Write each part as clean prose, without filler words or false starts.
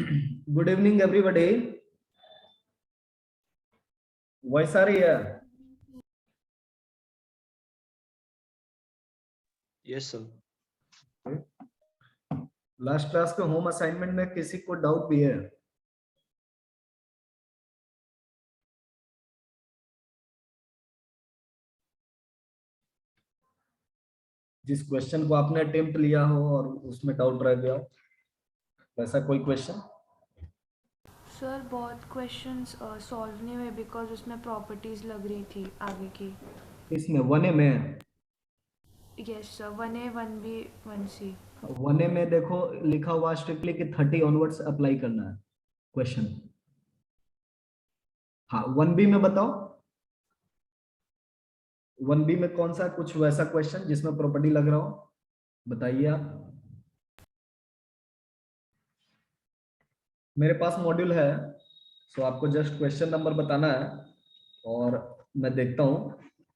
Good evening everybody. Voice आ रही है? Yes sir. Last class के होम असाइनमेंट में किसी को डाउट भी है? जिस क्वेश्चन को आपने अटेम्प्ट लिया हो और उसमें डाउट रह गया हो, वैसा कोई क्वेश्चन? सर बहुत क्वेश्चंस सॉल्व नहीं हुए बिकॉज उसमें प्रॉपर्टीज लग रही थी आगे की। इसमें 1A में? Yes sir, 1A 1B 1C। 1A में देखो लिखा हुआ स्ट्रिक्टली कि 30 ऑनवर्ड्स अप्लाई करना है क्वेश्चन। हाँ, 1B में बताओ। 1B में कौन सा कुछ वैसा क्वेश्चन जिसमें प्रॉपर्टी लग रहा हो, बताइए आप। मेरे पास मॉड्यूल है, सो आपको जस्ट क्वेश्चन नंबर बताना है और मैं देखता हूं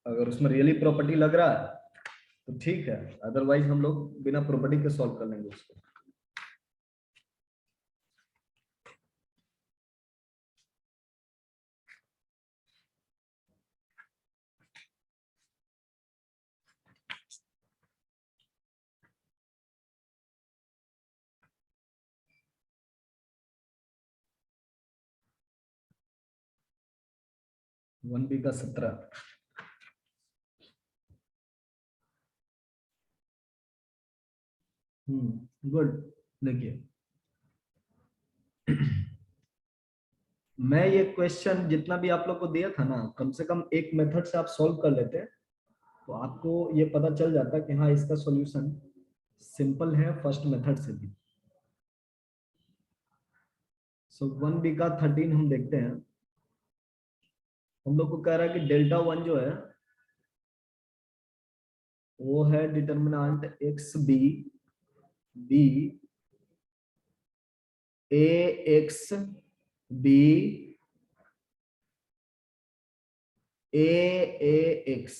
अगर उसमें रियली प्रॉपर्टी लग रहा है तो ठीक है, अदरवाइज हम लोग बिना प्रॉपर्टी के सॉल्व कर लेंगे उसको। वन बी का 17। गुड। देखिए मैं ये क्वेश्चन जितना भी आप लोग को दिया था ना, कम से कम एक मेथड से आप सॉल्व कर लेते तो आपको ये पता चल जाता कि हाँ इसका सॉल्यूशन सिंपल है फर्स्ट मेथड से भी। सो 1B का 13 हम देखते हैं। हम लोग को कह रहा है कि डेल्टा 1 जो है वो है डिटर्मिनेंट एक्स बी बी ए एक्स बी ए एक्स,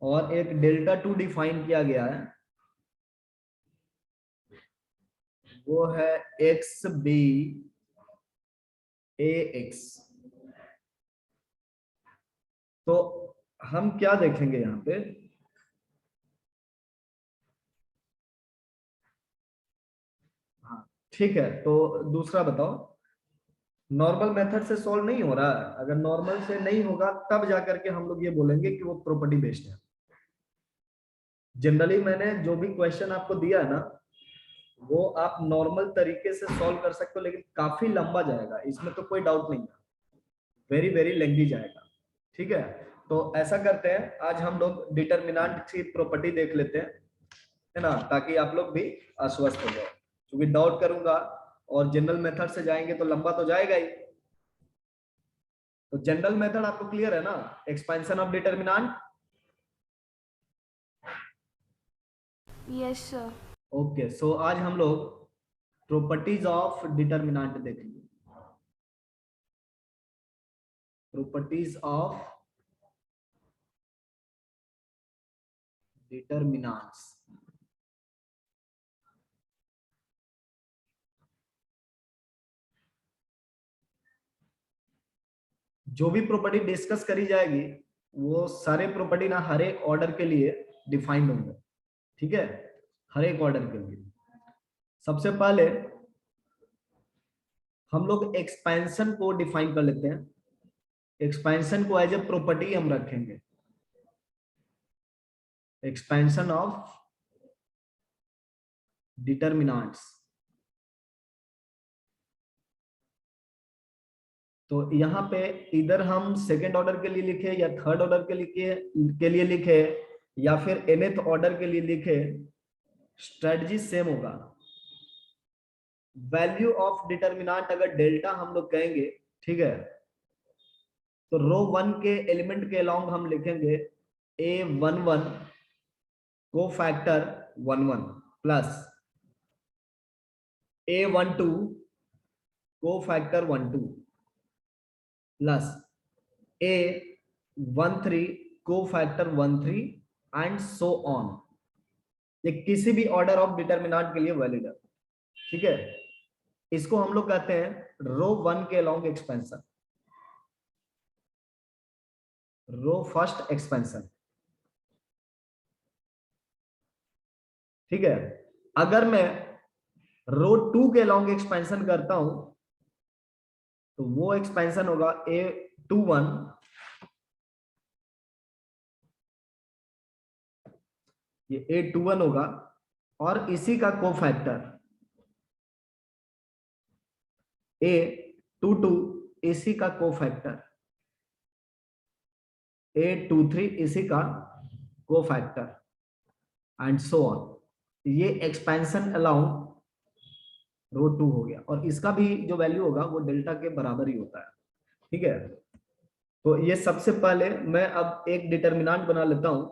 और एक डेल्टा 2 डिफाइन किया गया है, वो है एक्स बी ए एक्स। तो हम क्या देखेंगे यहां पे? हाँ ठीक है, तो दूसरा बताओ। नॉर्मल मेथड से सॉल्व नहीं हो रहा है, अगर नॉर्मल से नहीं होगा तब जाकर के हम लोग ये बोलेंगे कि वो प्रॉपर्टी बेस्ड है। जनरली मैंने जो भी क्वेश्चन आपको दिया है ना, वो आप नॉर्मल तरीके से सॉल्व कर सकते हो, लेकिन काफी लंबा जाएगा, इसमें तो कोई डाउट नहीं है, वेरी वेरी लेंथी जाएगा। ठीक है, तो ऐसा करते हैं आज हम लोग डिटर्मिनेंट की प्रॉपर्टी देख लेते हैं, है ना, ताकि आप लोग भी आश्वस्त हो जाए। क्योंकि डाउट करूंगा और जनरल मेथड से जाएंगे तो लंबा तो जाएगा ही। तो जनरल मेथड आपको क्लियर है ना, expansion of determinant. Yes sir. Okay, so आज हम लोग प्रॉपर्टीज ऑफ डिटर्मिनेंट देखेंगे। Properties of determinants. जो भी प्रॉपर्टी डिस्कस करी जाएगी वो सारे प्रॉपर्टी ना हर एक ऑर्डर के लिए डिफाइंड होंगे। ठीक है, हर एक ऑर्डर के लिए। सबसे पहले हम लोग एक्सपेंशन को डिफाइन कर लेते हैं। एक्सपेंशन को एज ए प्रॉपर्टी हम रखेंगे, एक्सपेंशन ऑफ डिटर्मिनेंट्स। तो यहाँ पे इधर हम सेकेंड ऑर्डर के लिए लिखे या थर्ड ऑर्डर के लिए लिखे या फिर nth ऑर्डर के लिए लिखे, स्ट्रेटजी सेम होगा। वैल्यू ऑफ डिटर्मिनेंट अगर डेल्टा हम लोग कहेंगे, ठीक है, तो रो 1 के एलिमेंट के अलोंग हम लिखेंगे A11 को फैक्टर 11 प्लस A12 को फैक्टर 12 प्लस A13 को फैक्टर 13 एंड सो ऑन। ये किसी भी ऑर्डर ऑफ डिटर्मिनेंट के लिए वैलिड है। ठीक है, इसको हम लोग कहते हैं रो 1 के along expansion, row first expansion. ठीक है, अगर मैं रो 2 के अलोंग एक्सपेंशन करता हूं तो वो एक्सपेंशन होगा A21, ये A21 होगा, और इसी का कोफैक्टर A22, इसी का कोफैक्टर A23, इसी का कोफैक्टर, एंड सो ऑन। ये एक्सपेंशन अलाउंग रो 2 हो गया, और इसका भी जो वैल्यू होगा वो डेल्टा के बराबर ही होता है। ठीक है, तो ये सबसे पहले मैं अब एक डिटर्मिनेंट बना लेता हूं,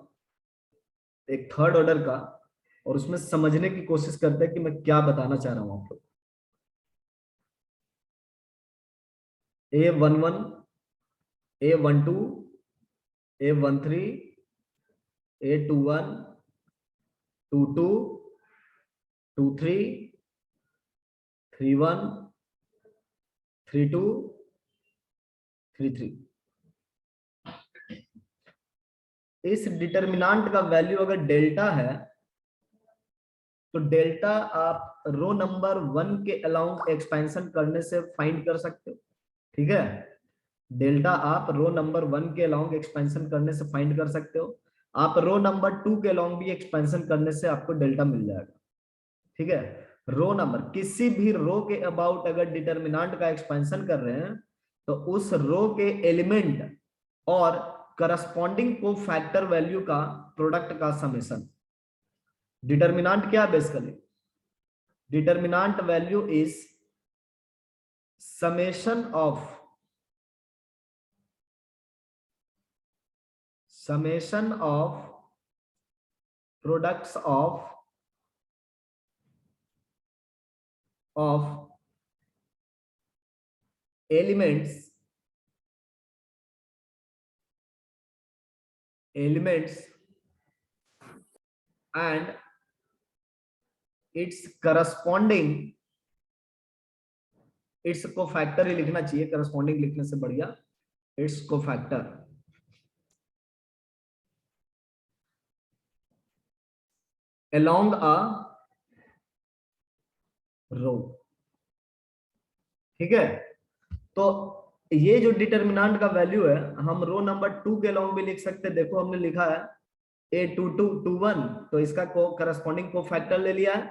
एक थर्ड ऑर्डर का, और उसमें समझने की कोशिश करते हैं कि मैं क्या बताना चाह रहा हूं आप लोग। A11, A12, A13, A21, 22, 23, 31, 32, 33। इस डिटर्मिनेंट का वैल्यू अगर डेल्टा है तो डेल्टा आप रो नंबर 1 के अलाउंग एक्सपेंशन करने से फाइंड कर सकते हो। ठीक है, डेल्टा आप रो नंबर 1 के अलाउंग एक्सपेंशन करने से फाइंड कर सकते हो। आप रो नंबर 2 के अलाउंग भी एक्सपेंशन करने से आपको डेल्टा मिल जाएगा। ठीक है, रो नंबर किसी भी रो के अबाउट अगर डिटर्मिनेंट का एक्सपेंशन कर रहे हैं तो उस रो के एलिमेंट और करस्पॉन्डिंग को फैक्टर वैल्यू का प्रोडक्ट का समेशन। डिटर्मिनेंट क्या है basically? Determinant value is summation of products of elements and its corresponding, its cofactor ही लिखना चाहिए, corresponding लिखने से बढ़िया its cofactor along a row। ठीक है, तो ये जो डिटर्मिनेंट का वैल्यू है हम रो नंबर 2 के अलोंग भी लिख सकते हैं। देखो हमने लिखा है A2221, तो इसका करस्पॉन्डिंग कोफैक्टर ले लिया है।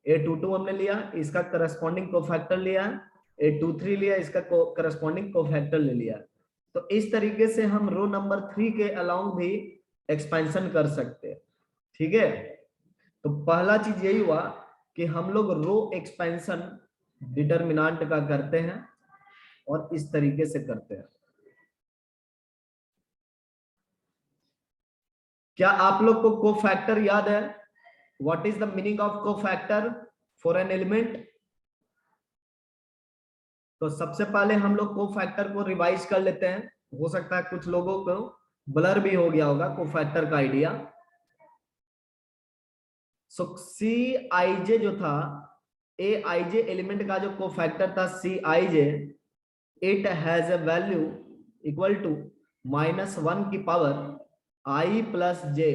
A22 हमने लिया, इसका करस्पॉन्डिंग कोफैक्टर लिया है। A23 लिया, इसका करस्पॉन्डिंग कोफैक्टर ले लिया। तो इस तरीके से हम रो नंबर 3 के अलोंग भी एक्सपेंशन कर सकते हैं। ठीक है, तो पहला चीज यही हुआ कि हम लोग रो एक्सपेंशन डिटर्मिनेंट का करते हैं और इस तरीके से करते हैं। क्या आप लोग को कोफैक्टर याद है? What is the meaning of cofactor for an element? तो सबसे पहले हम लोग कोफैक्टर को रिवाइज कर लेते हैं। हो सकता है कुछ लोगों को ब्लर भी हो गया होगा कोफैक्टर का आइडिया। सो Cij जो था, Aij एलिमेंट का जो कोफैक्टर था Cij, it has a value equal to -1 की पावर i प्लस j,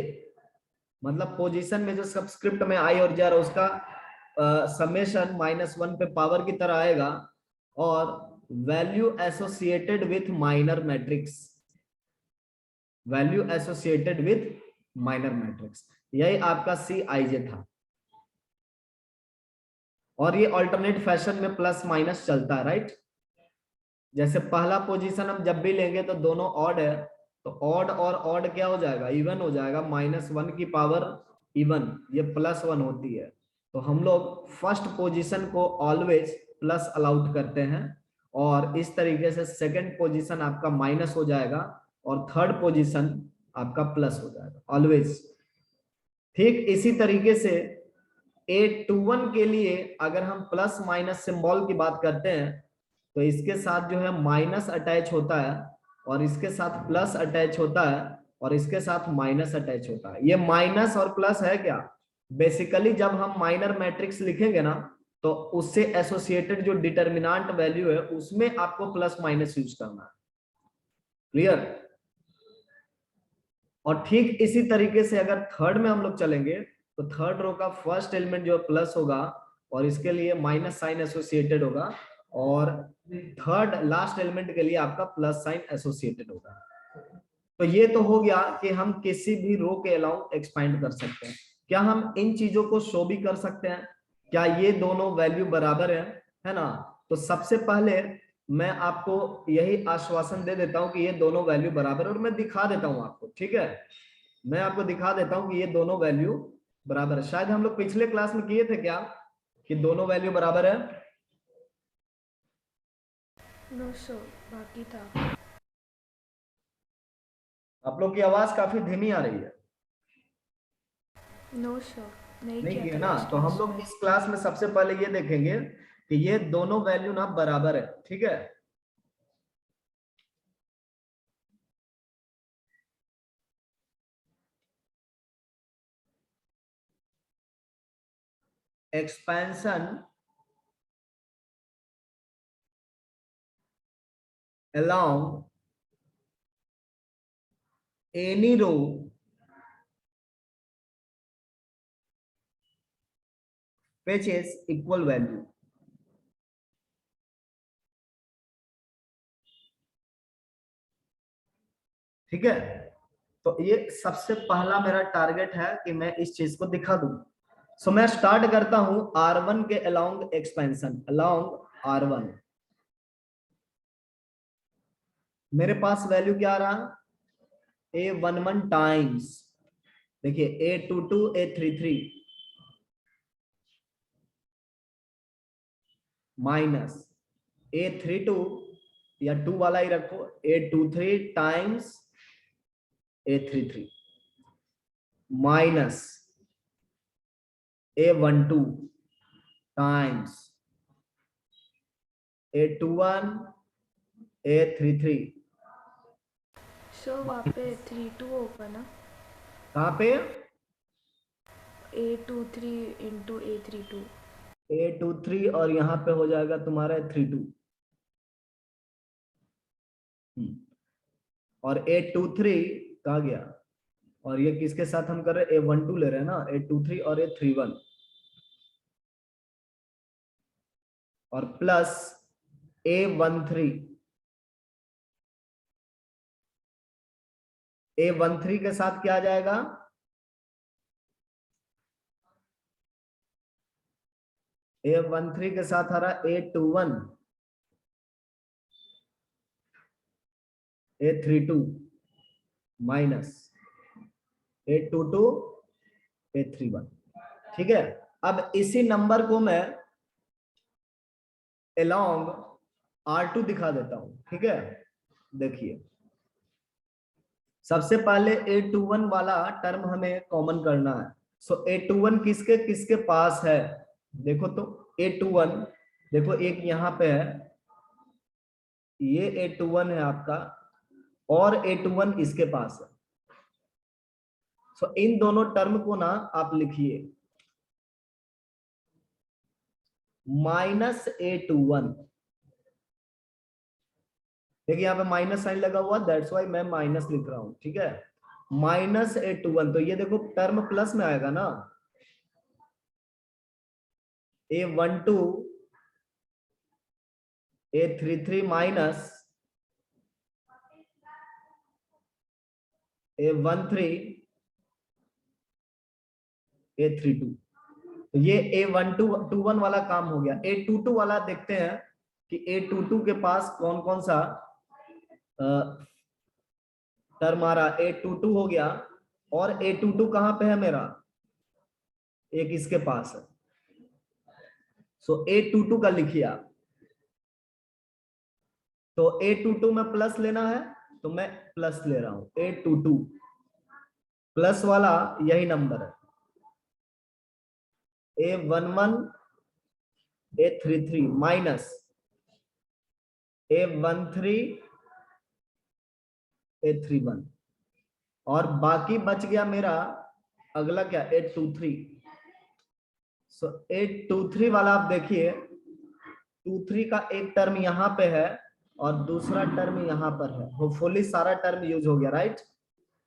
मतलब पोजीशन में जो सबस्क्रिप्ट में i और j आ रहा है उसका समेशन -1 पे पावर की तरह आएगा, और value associated with minor matrix, value associated with minor matrix, यही आपका Cij था। और ये अल्टरनेट फैशन में प्लस माइनस चलता है, राइट? जैसे पहला पोजीशन हम जब भी लेंगे तो दोनों ऑड है, तो ऑड और ऑड क्या हो जाएगा? इवन हो जाएगा। -1 की पावर इवन, ये +1 होती है। तो हम लोग फर्स्ट पोजीशन को ऑलवेज प्लस अलाउड करते हैं, और इस तरीके से सेकंड पोजीशन आपका माइनस हो जाएगा और थर्ड पोजीशन आपका प्लस हो जाएगा ऑलवेज। ठीक इसी तरीके से A21 के लिए अगर हम प्लस माइनस सिंबल की बात करते हैं तो इसके साथ जो है माइनस अटैच होता है, और इसके साथ प्लस अटैच होता है, और इसके साथ माइनस अटैच होता है। ये माइनस और प्लस है क्या? बेसिकली जब हम माइनर मैट्रिक्स लिखेंगे ना तो उससे एसोसिएटेड जो डिटर्मिनेंट वैल्यू है उसमें आपको प्लस माइनस यूज करना है। क्लियर? और ठीक इसी तरीके से अगर थर्ड में हम लोग चलेंगे तो थर्ड रो का फर्स्ट एलिमेंट जो प्लस होगा और इसके लिए माइनस साइन एसोसिएटेड होगा, और थर्ड लास्ट एलिमेंट के लिए आपका प्लस साइन एसोसिएटेड होगा। तो ये तो हो गया कि हम किसी भी रो के अलाउंग एक्सपांड कर सकते हैं। क्या हम इन चीजों को शो भी कर सकते हैं? क्या ये दोनों वैल्यू बराबर है ना? तो सबसे पहले मैं आपको यही आश्वासन दे देता हूं कि ये दोनों वैल्यू बराबर है, और मैं दिखा देता हूं आपको। ठीक है, मैं आपको दिखा देता हूं कि ये दोनों वैल्यू बराबर है। शायद हम लोग पिछले क्लास में किए थे क्या कि दोनों वैल्यू बराबर है? नो सर, बाकी था। आप लोग की आवाज काफी धीमी आ रही है। नो सर, नहीं नहीं किया किया था ना? लास्ट तो हम क्लास लोग में। इस क्लास में सबसे पहले ये देखेंगे कि ये दोनों वैल्यू ना बराबर है। ठीक है, expansion along any row which is equal value। ठीक है, तो ये सबसे पहला मेरा टारगेट है कि मैं इस चीज को दिखा दूं। सो मैं स्टार्ट करता हूं R1 के अलोंग एक्सपेंशन, अलोंग R1 मेरे पास वैल्यू क्या आ रहा? A11 टाइम्स, देखिए A22 A33 माइनस A32, या 2 वाला ही रखो, A23 times A33 minus A12 times A21 A33। Sir वहाँ पे 32 होगा ना? कहाँ पे? A23 into A32। A23 और यहाँ पे हो जाएगा तुम्हारा 32, और A23 कहाँ गया? और ये किसके साथ हम कर रहे हैं? A12 ले रहे हैं ना, A23 और A31, और प्लस A13, A13 के साथ क्या आ जाएगा? A13 के साथ आ रहा A21 A32 minus A22 A31। ठीक है, अब इसी नंबर को मैं along R2 दिखा देता हूं। ठीक है, देखिए सबसे पहले A21 वाला टर्म हमें कॉमन करना है। सो A21 किसके किसके पास है? देखो तो A21, देखो एक यहाँ पे है, ये A21 है आपका, और A21 इसके पास है। सो इन दोनों टर्म को ना आप लिखिए माइनस A21। देखिए यहाँ पे माइनस साइन लगा हुआ, दैट्स वाई मैं माइनस लिख रहा हूं। ठीक है, माइनस A21, तो ये देखो टर्म प्लस में आएगा ना, A12 A33 minus A13 A32। तो ये A12 वाला काम हो गया। A22 वाला देखते हैं कि A22 के पास कौन कौन सा टर्म आ रहा। A22 हो गया, और A22 कहां पे है मेरा? एक इसके पास है। सो A22 का लिखिए आप। तो A22 में प्लस लेना है तो मैं प्लस ले रहा हूं, A22 प्लस वाला यही नंबर है, A11 A33 minus A13 A31, और बाकी बच गया मेरा अगला क्या? A23। सो 823 वाला आप देखिए, 23 का एक टर्म यहाँ पे है और दूसरा टर्म यहाँ पर है। होपफुली सारा टर्म यूज हो गया, राइट।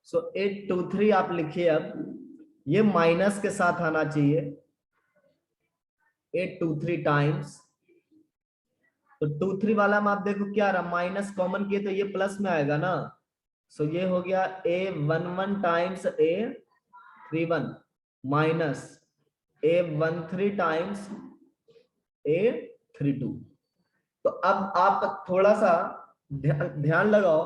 सो 823 आप लिखिए। अब ये माइनस के साथ आना चाहिए, 823 टाइम्स। तो 23 वाला में आप देखो क्या रहा, माइनस कॉमन किए तो ये प्लस में आएगा ना। सो ये हो गया A11 times A31 minus A13 times A32। तो अब आप थोड़ा सा ध्यान लगाओ,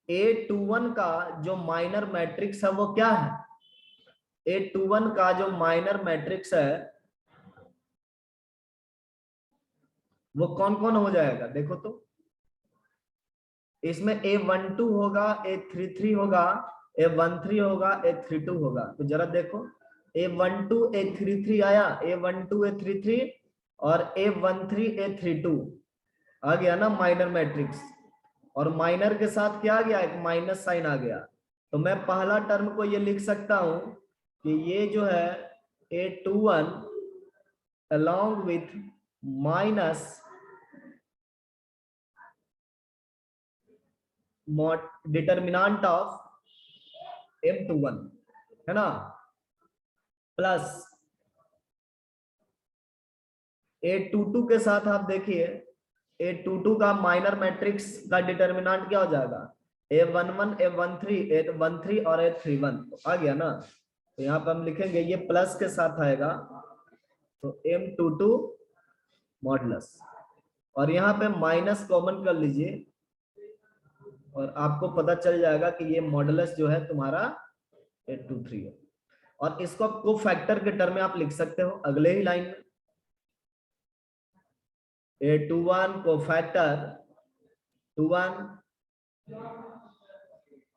A21 का जो माइनर मैट्रिक्स है वो क्या है? A21 का जो माइनर मैट्रिक्स है वो कौन कौन हो जाएगा देखो तो। इसमें A12 होगा, A33 होगा, A13 होगा, A32 होगा। तो जरा देखो, A12 A33 आया, A12 A33 और A13 A32 आ गया ना माइनर मैट्रिक्स। और माइनर के साथ क्या आ गया, एक माइनस साइन आ गया। तो मैं पहला टर्म को ये लिख सकता हूं कि ये जो है A21 along with minus determinant of M21 है ना, प्लस A22 के साथ आप देखिए, A22 का माइनर मैट्रिक्स का डिटर्मिनेंट क्या हो जाएगा, A11 A13 A13 और A31। तो आ गया ना। तो यहाँ पे हम लिखेंगे ये प्लस के साथ आएगा, तो M22 मॉडुलस, और यहाँ पे माइनस कॉमन कर लीजिए और आपको पता चल जाएगा कि ये मॉडुलस जो है तुम्हारा 823 है। और इसको आप को फैक्टर के टर्म में आप लिख सकते हो अगले ही लाइन में, A21 को फैक्टर 21,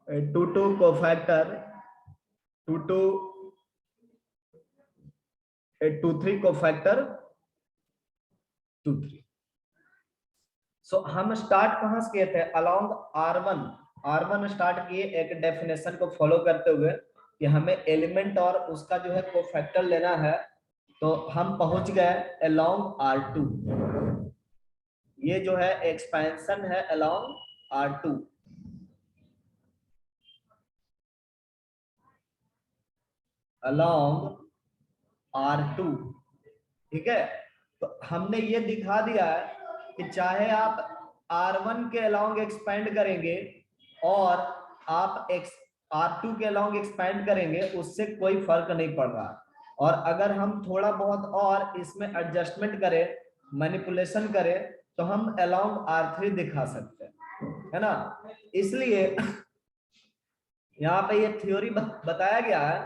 A22 को फैक्टर 22, A23 को फैक्टर 23। सो हम स्टार्ट कहां से किए थे, अलोंग R1 स्टार्ट किए एक डेफिनेशन को फॉलो करते हुए कि हमें एलिमेंट और उसका जो है कोफैक्टर लेना है। तो हम पहुंच गए अलोंग R2। ये जो है एक्सपेंशन है अलोंग R2। अलोंग R2, ठीक है। तो हमने ये दिखा दिया है कि चाहे आप R1 के अलोंग एक्सपेंड करेंगे और आप R2 के अलोंग एक्सपेंड करेंगे, उससे कोई फर्क नहीं पड़ रहा। और अगर हम थोड़ा बहुत और इसमें एडजस्टमेंट करें, मैनिपुलेशन करें, तो हम अलोंग R3 दिखा सकते हैं, है ना। इसलिए यहाँ पे ये थ्योरी बताया गया है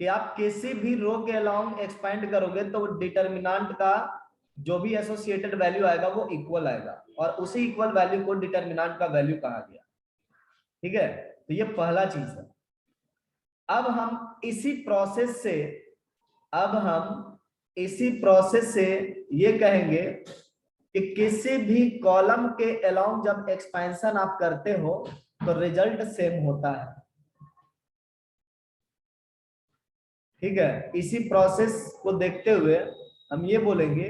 कि आप किसी भी रो के अलोंग एक्सपेंड करोगे तो डिटर्मिनेंट का जो भी एसोसिएटेड वैल्यू आएगा वो इक्वल आएगा, और उसी इक्वल वैल्यू को डिटर्मिनेंट का वैल्यू कहा गया, ठीक है। तो ये पहला चीज है। अब हम इसी प्रोसेस से ये कहेंगे कि किसी भी कॉलम के अलोंग जब एक्सपेंशन आप करते हो तो रिजल्ट सेम होता है, ठीक है। इसी प्रोसेस को देखते हुए हम ये बोलेंगे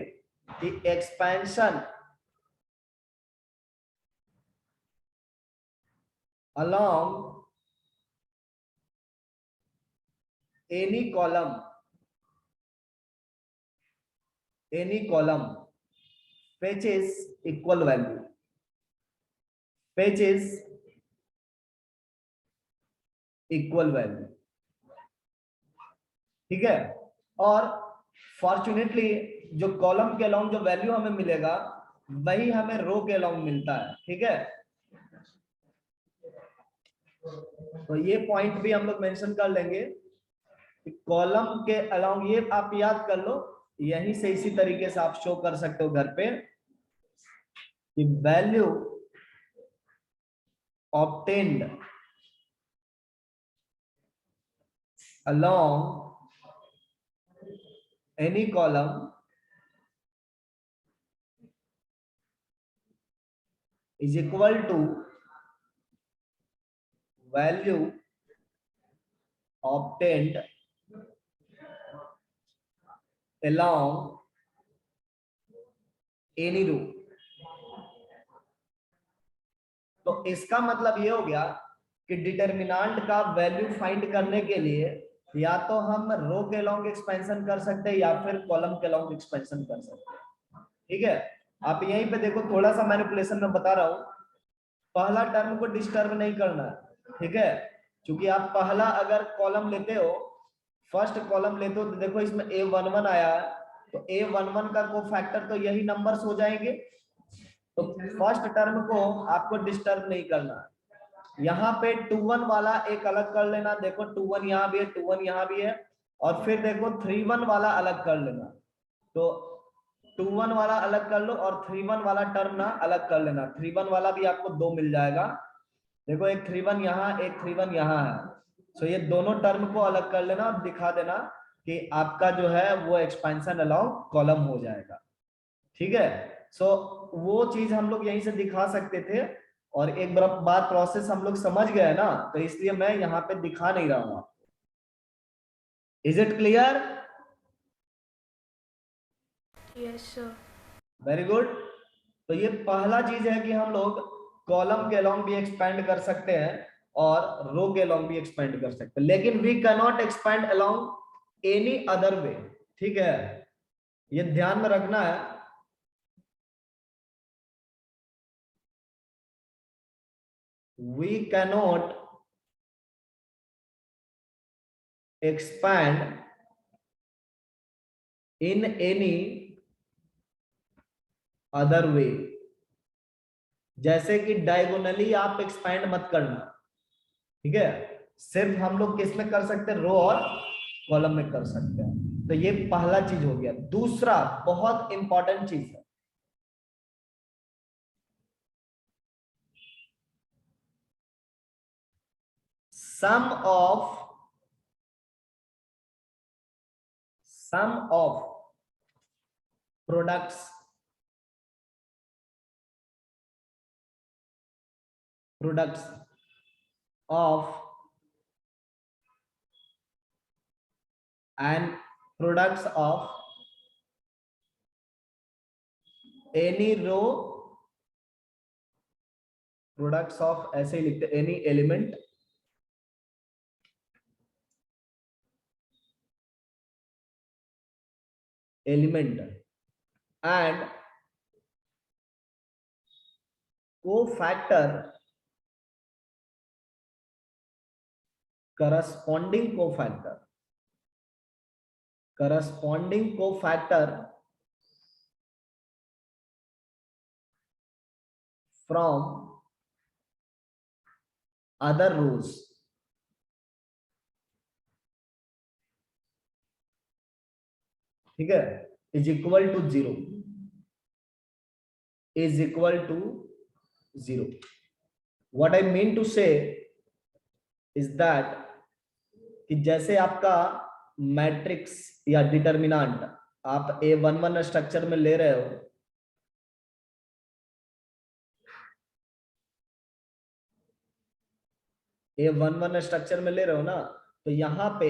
कि expansion along any column fetches equal value, ठीक है। और फॉर्चुनेटली जो कॉलम के अलोंग जो वैल्यू हमें मिलेगा वही हमें रो के अलोंग मिलता है, ठीक है। तो ये पॉइंट भी हम लोग मेंशन कर लेंगे कि कॉलम के अलोंग, ये आप याद कर लो, यहीं से इसी तरीके से आप शो कर सकते हो घर पे कि value obtained along any column is equal to value obtained along any row। तो इसका मतलब ये हो गया कि डिटर्मिनेंट का वैल्यू फाइंड करने के लिए या तो हम रो के लॉन्ग एक्सपेंशन कर सकते हैं या फिर कॉलम के लॉन्ग एक्सपेंशन कर सकते हैं। ठीक है, आप यहीं पे देखो, थोड़ा सा मैनिपुलेशन में बता रहा हूं। पहला टर्म को डिस्टर्ब नहीं करना है, ठीक है, क्योंकि आप पहला अगर कॉलम लेते हो, फर्स्ट कॉलम लेते हो, तो देखो इसमें A11 आया है, तो A11 का कोफैक्टर तो यही नंबर्स हो जाएंगे। तो फर्स्ट टर्म को आपको डिस्टर्ब नहीं करना है। यहाँ पे 21 वाला एक अलग कर लेना, देखो 21 यहाँ भी है, 21 यहाँ भी है, और फिर देखो 31 वाला अलग कर लेना। तो 21 वाला अलग कर लो और 31 वाला टर्म ना अलग कर लेना। 31 वाला भी आपको 2 मिल जाएगा, देखो एक 31 यहाँ, एक 31 यहाँ है। सो ये दोनों टर्म को अलग कर लेना और दिखा देना कि आपका जो है वो एक्सपेंशन अलाउ कॉलम हो जाएगा। ठीक है, सो वो चीज हम लोग यहीं से दिखा सकते थे, और एक बार प्रोसेस हम लोग समझ गए ना, तो इसलिए मैं यहाँ पे दिखा नहीं रहा हूं। Is it clear? Yes sir. Very good. तो ये पहला चीज है कि हम लोग कॉलम के अलोंग भी एक्सपेंड कर सकते हैं और रो के अलोंग भी एक्सपेंड कर सकते हैं, लेकिन we can not expand along any other way. ठीक है, ये ध्यान में रखना है। We can not expand in any other way। जैसे कि डायगोनली आप एक्सपैंड मत करना, ठीक है, सिर्फ हम लोग किस में कर सकते हैं, रो और कॉलम में कर सकते हैं। तो ये पहला चीज हो गया। दूसरा बहुत इंपॉर्टेंट चीज है, sum of products of and products of any row, products of ऐसे ही लिखते any element and cofactor corresponding cofactor from other rows। ठीक है, is equal to 0, is equal to 0। What I mean to say is that कि जैसे आपका matrix या determinant आप A11 structure में ले रहे हो, A11 स्ट्रक्चर में ले रहे हो ना, तो यहां पे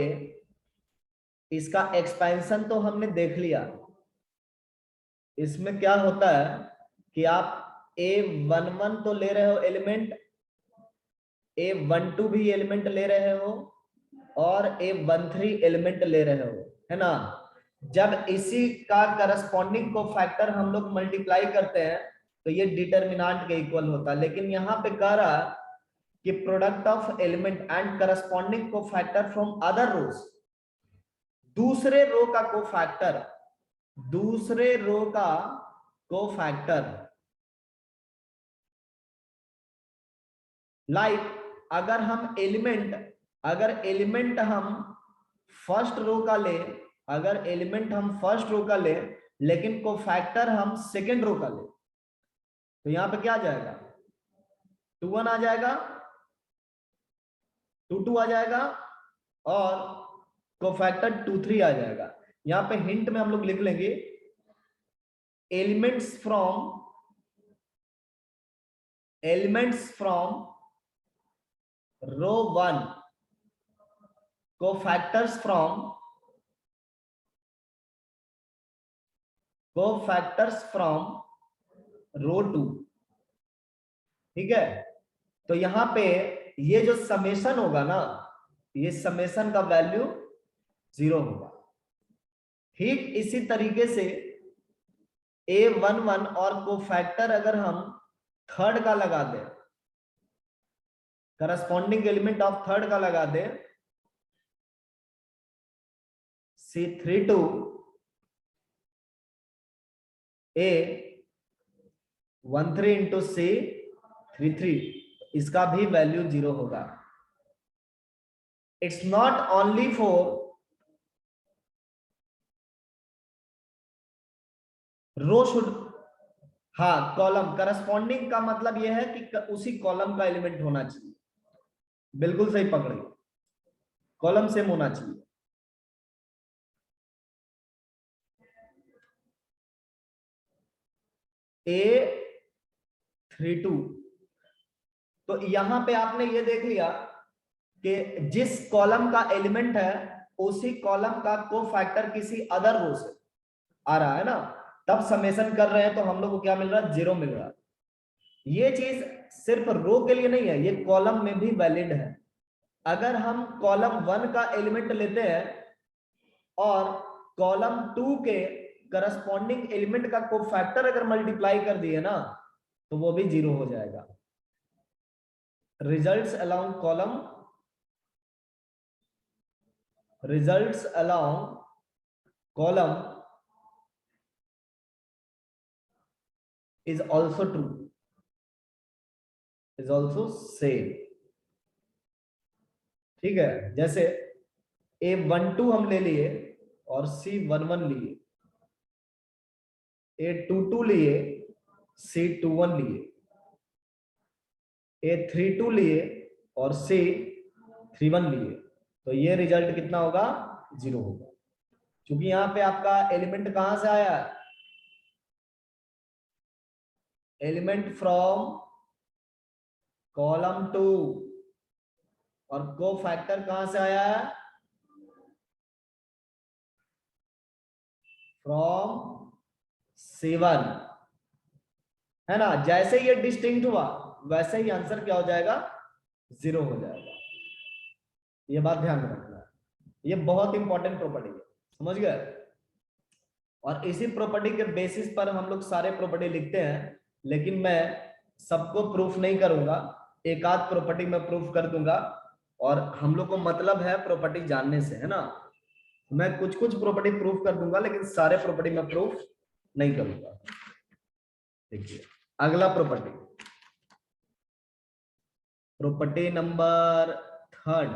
इसका एक्सपेंशन तो हमने देख लिया। इसमें क्या होता है कि आप A11 तो ले रहे हो एलिमेंट, A12 भी एलिमेंट ले रहे हो और A13 एलिमेंट ले रहे हो, है ना। जब इसी का करस्पॉन्डिंग को फैक्टर हम लोग मल्टीप्लाई करते हैं तो ये डिटर्मिनेंट के इक्वल होता है। लेकिन यहाँ पे कह रहा है कि product of element and corresponding को फैक्टर फ्रॉम अदर रोज, दूसरे रो का कोफैक्टर, दूसरे रो का कोफैक्टर। लाइक अगर एलिमेंट हम फर्स्ट रो का ले, अगर एलिमेंट हम फर्स्ट रो का ले लेकिन कोफैक्टर हम सेकेंड रो का ले, तो यहां पे क्या आ जाएगा, 21 आ जाएगा, 22 आ जाएगा और कोफैक्टर 23 आ जाएगा। यहां पे हिंट में हम लोग लिख लेंगे elements from row 1 cofactors from cofactors from row 2, ठीक है। तो यहां पे ये जो समेशन होगा ना, ये समेशन का वैल्यू 0 होगा। ठीक इसी तरीके से A11 और कोफैक्टर अगर हम थर्ड का लगा दें, करस्पॉन्डिंग एलिमेंट ऑफ थर्ड का लगा दें, C32 A13 इंटू C33, इसका भी वैल्यू 0 होगा। It's not only for row should, हाँ कॉलम, करस्पॉन्डिंग का मतलब यह है कि उसी कॉलम का एलिमेंट होना चाहिए। बिल्कुल सही पकड़े, कॉलम सेम होना चाहिए। A32, तो यहां पे आपने ये देख लिया कि जिस कॉलम का एलिमेंट है उसी कॉलम का कोफैक्टर किसी अदर रो से आ रहा है ना, तब समेशन कर रहे हैं तो हम लोग को क्या मिल रहा है, 0 मिल रहा है। ये चीज सिर्फ रो के लिए नहीं है, ये कॉलम में भी वैलिड है। अगर हम कॉलम 1 का एलिमेंट लेते हैं और कॉलम 2 के करस्पॉन्डिंग एलिमेंट का कोफैक्टर अगर मल्टीप्लाई कर दिए ना, तो वो भी 0 हो जाएगा। Results along column, results along column is also true, is also same, ठीक है। जैसे A12 हम ले लिए और C11 लिए, A22 लिए, C21 लिए, A32 लिए और C31 लिए, तो ये रिजल्ट कितना होगा, 0 होगा। क्योंकि यहां पे आपका एलिमेंट कहां से आया, एलिमेंट फ्रॉम कॉलम 2, और कोफैक्टर कहां से आया है, फ्रॉम C1, है ना। जैसे ये डिस्टिंक्ट हुआ वैसे ही आंसर क्या हो जाएगा, 0 हो जाएगा। ये बात ध्यान में रखना है, ये बहुत इंपॉर्टेंट प्रॉपर्टी है, समझ गए। और इसी प्रॉपर्टी के बेसिस पर हम लोग सारे प्रॉपर्टी लिखते हैं, लेकिन मैं सबको प्रूफ नहीं करूंगा, एक आध प्रॉपर्टी में प्रूफ कर दूंगा। और हम लोग को मतलब है प्रॉपर्टी जानने से, है ना। मैं कुछ कुछ प्रॉपर्टी प्रूफ कर दूंगा, लेकिन सारे प्रॉपर्टी में प्रूफ नहीं करूंगा। देखिए अगला property, property number 3,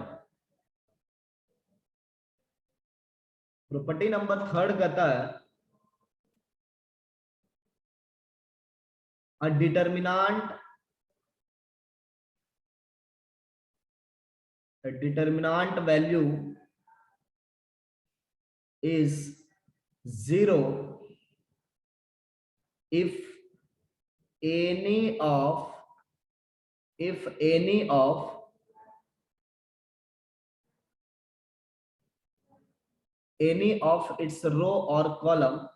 property number 3 कहता है a determinant value is 0 if any of its row or column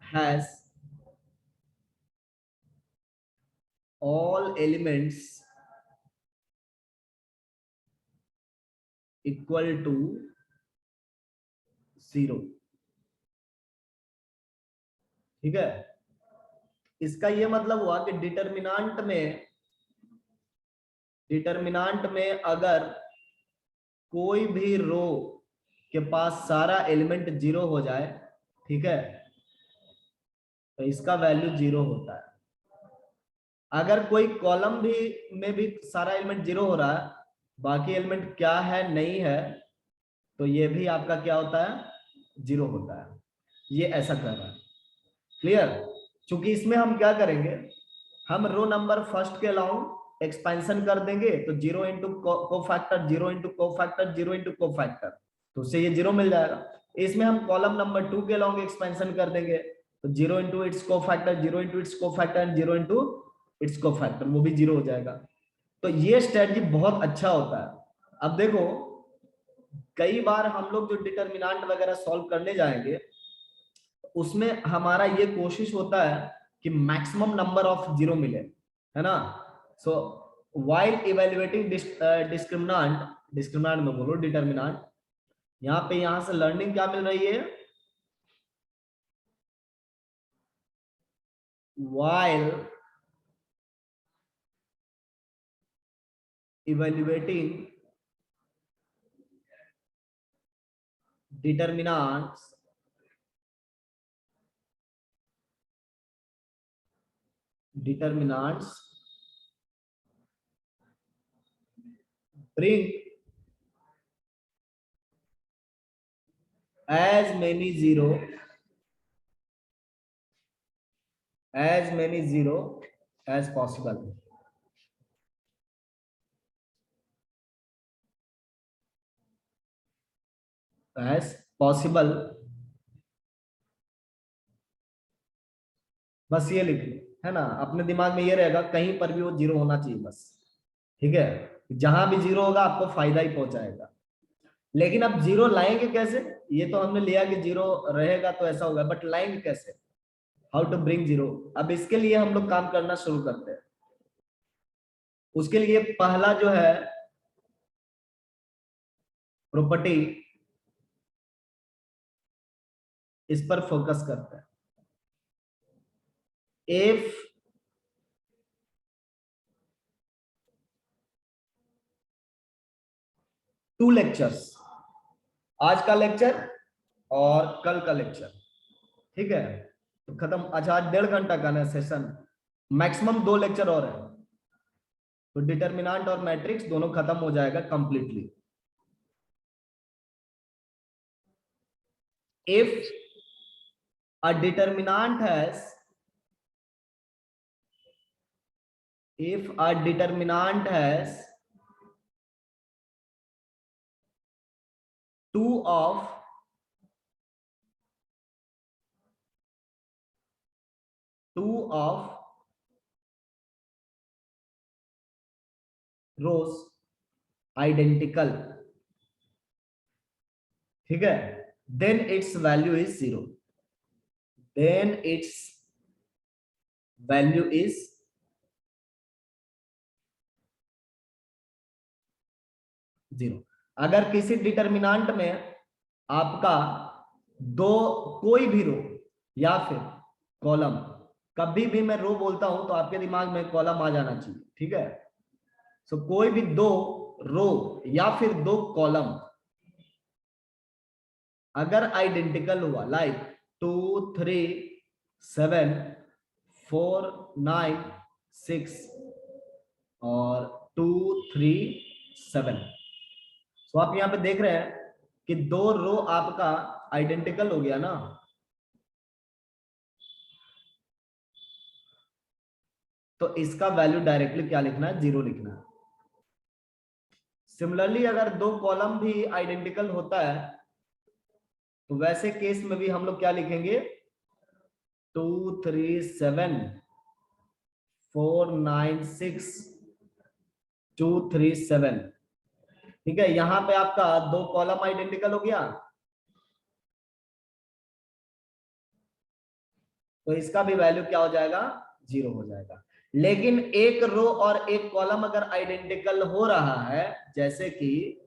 has all elements equal to 0, ठीक है। इसका ये मतलब हुआ कि डिटरमिनेंट में अगर कोई भी रो के पास सारा एलिमेंट 0 हो जाए, ठीक है, तो इसका वैल्यू 0 होता है। अगर कोई कॉलम में भी सारा एलिमेंट 0 हो रहा है, बाकी एलिमेंट क्या है नहीं है, तो ये भी आपका क्या होता है, 0 होता है। ये ऐसा कर रहा है, क्लियर। क्योंकि इसमें हम क्या करेंगे, हम रो नंबर फर्स्ट के अलाउंग एक्सपेंशन कर देंगे, तो 0 into cofactor, 0 into cofactor, 0 into cofactor, तो उससे ये 0 मिल जाएगा। इसमें हम कॉलम नंबर 2 के अलाउंग एक्सपेंशन कर देंगे, तो 0 into its cofactor, 0 into its cofactor and 0 into its cofactor, वो भी 0 हो जाएगा। तो ये स्ट्रेटजी बहुत अच्छा होता है। अब देखो कई बार हम लोग जो डिटर्मिनेंट वगैरह सॉल्व करने जाएंगे उसमें हमारा ये कोशिश होता है कि मैक्सिमम नंबर ऑफ जीरो मिले, है ना। सो व्हाइल इवेल्युएटिंग डिस्क्रिमिनेंट, डिस्क्रिमिनेंट में बोलो डिटर्मिनेंट, यहाँ पे यहां से लर्निंग क्या मिल रही है, while evaluating determinants bring as many zero as possible, as possible। बस ये लिख लो, है ना, अपने दिमाग में ये रहेगा कहीं पर भी वो जीरो होना चाहिए बस, ठीक है। जहां भी जीरो होगा आपको फायदा ही पहुंचाएगा। लेकिन अब जीरो लाएंगे कैसे, ये तो हमने लिया कि जीरो रहेगा तो ऐसा होगा, बट लाएंगे कैसे, हाउ टू ब्रिंग जीरो। अब इसके लिए हम लोग काम करना शुरू करते हैं। उसके लिए पहला जो है प्रॉपर्टी, इस पर फोकस करते हैं। इफ टू लेक्चर्स, आज का लेक्चर और कल का लेक्चर, ठीक है, तो खत्म। अच्छा आज 1.5 घंटा का ना सेशन, मैक्सिमम 2 लेक्चर और है, तो डिटर्मिनेंट और मैट्रिक्स दोनों खत्म हो जाएगा completely. If a determinant has, if a determinant has two of rows identical, ठीक है, then its value is 0, then its value is 0। अगर किसी डिटर्मिनेंट में आपका दो, कोई भी रो या फिर कॉलम, कभी भी मैं रो बोलता हूं तो आपके दिमाग में कॉलम आ जाना चाहिए, ठीक है। सो कोई भी दो रो या फिर दो कॉलम अगर आइडेंटिकल हुआ, लाइक 2 3 7 4 9 6 और 2 3 7, तो आप यहां पे देख रहे हैं कि दो रो आपका आइडेंटिकल हो गया ना, तो इसका वैल्यू डायरेक्टली क्या लिखना है, 0 लिखना है। सिमिलरली अगर दो कॉलम भी आइडेंटिकल होता है तो वैसे केस में भी हम लोग क्या लिखेंगे, 2 3 7 4 9 6 2 3 7, ठीक है। यहां पे आपका दो कॉलम आइडेंटिकल हो गया, तो इसका भी वैल्यू क्या हो जाएगा, 0 हो जाएगा। लेकिन एक रो और एक कॉलम अगर आइडेंटिकल हो रहा है, जैसे कि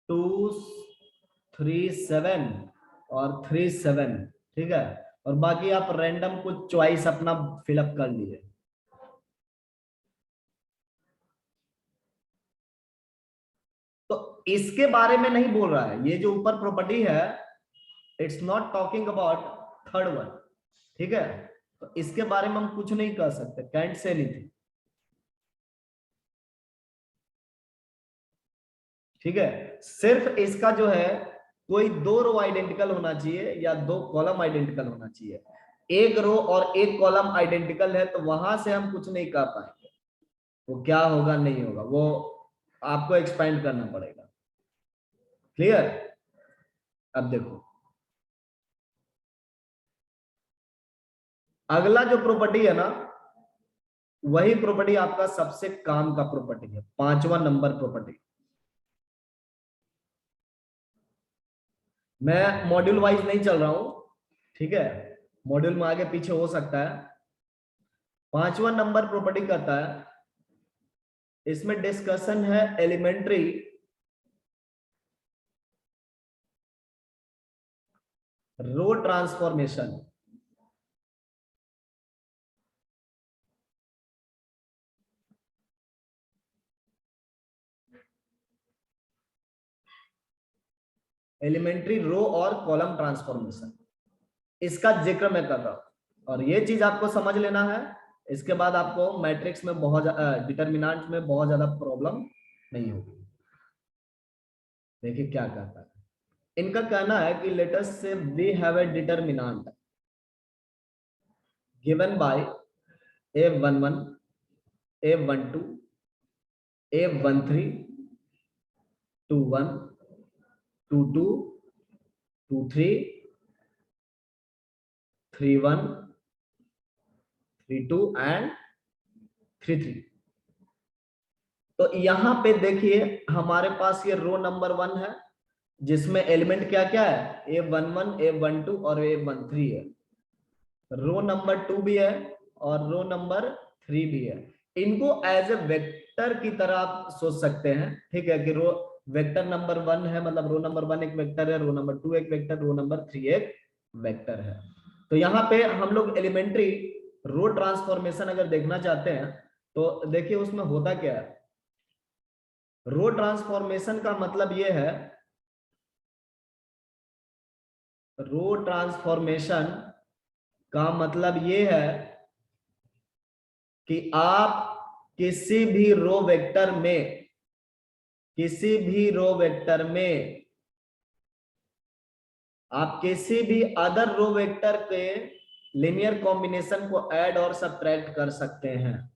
2 3 7 और 3 7, ठीक है, और बाकी आप रैंडम कुछ चॉइस अपना फिलअप कर लिए, तो इसके बारे में नहीं बोल रहा है। ये जो ऊपर प्रॉपर्टी है, it's not talking about third one, ठीक है, तो इसके बारे में हम कुछ नहीं कर सकते, कैंट से एनीथिंग, ठीक है। सिर्फ इसका जो है कोई दो रो आइडेंटिकल होना चाहिए या दो कॉलम आइडेंटिकल होना चाहिए। एक रो और एक कॉलम आइडेंटिकल है तो वहां से हम कुछ नहीं कर पाएंगे, वो क्या होगा नहीं होगा वो आपको एक्सपेंड करना पड़ेगा, क्लियर। अब देखो अगला जो प्रॉपर्टी है ना, वही प्रॉपर्टी आपका सबसे काम का प्रॉपर्टी है, 5वां नंबर प्रॉपर्टी। मैं मॉड्यूल वाइज नहीं चल रहा हूं, ठीक है, मॉड्यूल में आगे पीछे हो सकता है। 5वां नंबर प्रॉपर्टी कहता है, इसमें डिस्कशन है elementary row transformation. Elementary row और कॉलम ट्रांसफॉर्मेशन, इसका जिक्र मैं कर रहा हूं। और ये चीज आपको समझ लेना है, इसके बाद आपको मैट्रिक्स में बहुत डिटर्मिनेंट में बहुत ज्यादा प्रॉब्लम नहीं होगी। देखिए क्या कहता है, इनका कहना है कि let us say we have a determinant given by a11 a12 a13 21 22 23 31 32 and 33। तो यहां पे देखिए हमारे पास ये रो नंबर 1 है, जिसमें एलिमेंट क्या क्या है, a11 a12 और a13 है। रो नंबर 2 भी है और रो नंबर 3 भी है। इनको एज ए वेक्टर की तरह आप सोच सकते हैं, ठीक है, कि रो वेक्टर नंबर 1 है, मतलब रो नंबर 1 एक वेक्टर है, रो नंबर 2 एक वेक्टर, रो नंबर 3 एक वेक्टर है। तो यहाँ पे हम लोग एलिमेंट्री रो ट्रांसफॉर्मेशन अगर देखना चाहते हैं तो देखिए उसमें होता क्या है। रो ट्रांसफॉर्मेशन का मतलब ये है, रो ट्रांसफॉर्मेशन का मतलब ये है कि आप किसी भी रो वेक्टर में, किसी भी रो वेक्टर में आप किसी भी अदर रो वेक्टर के लिनियर कॉम्बिनेशन को ऐड और सब्ट्रैक्ट कर सकते हैं।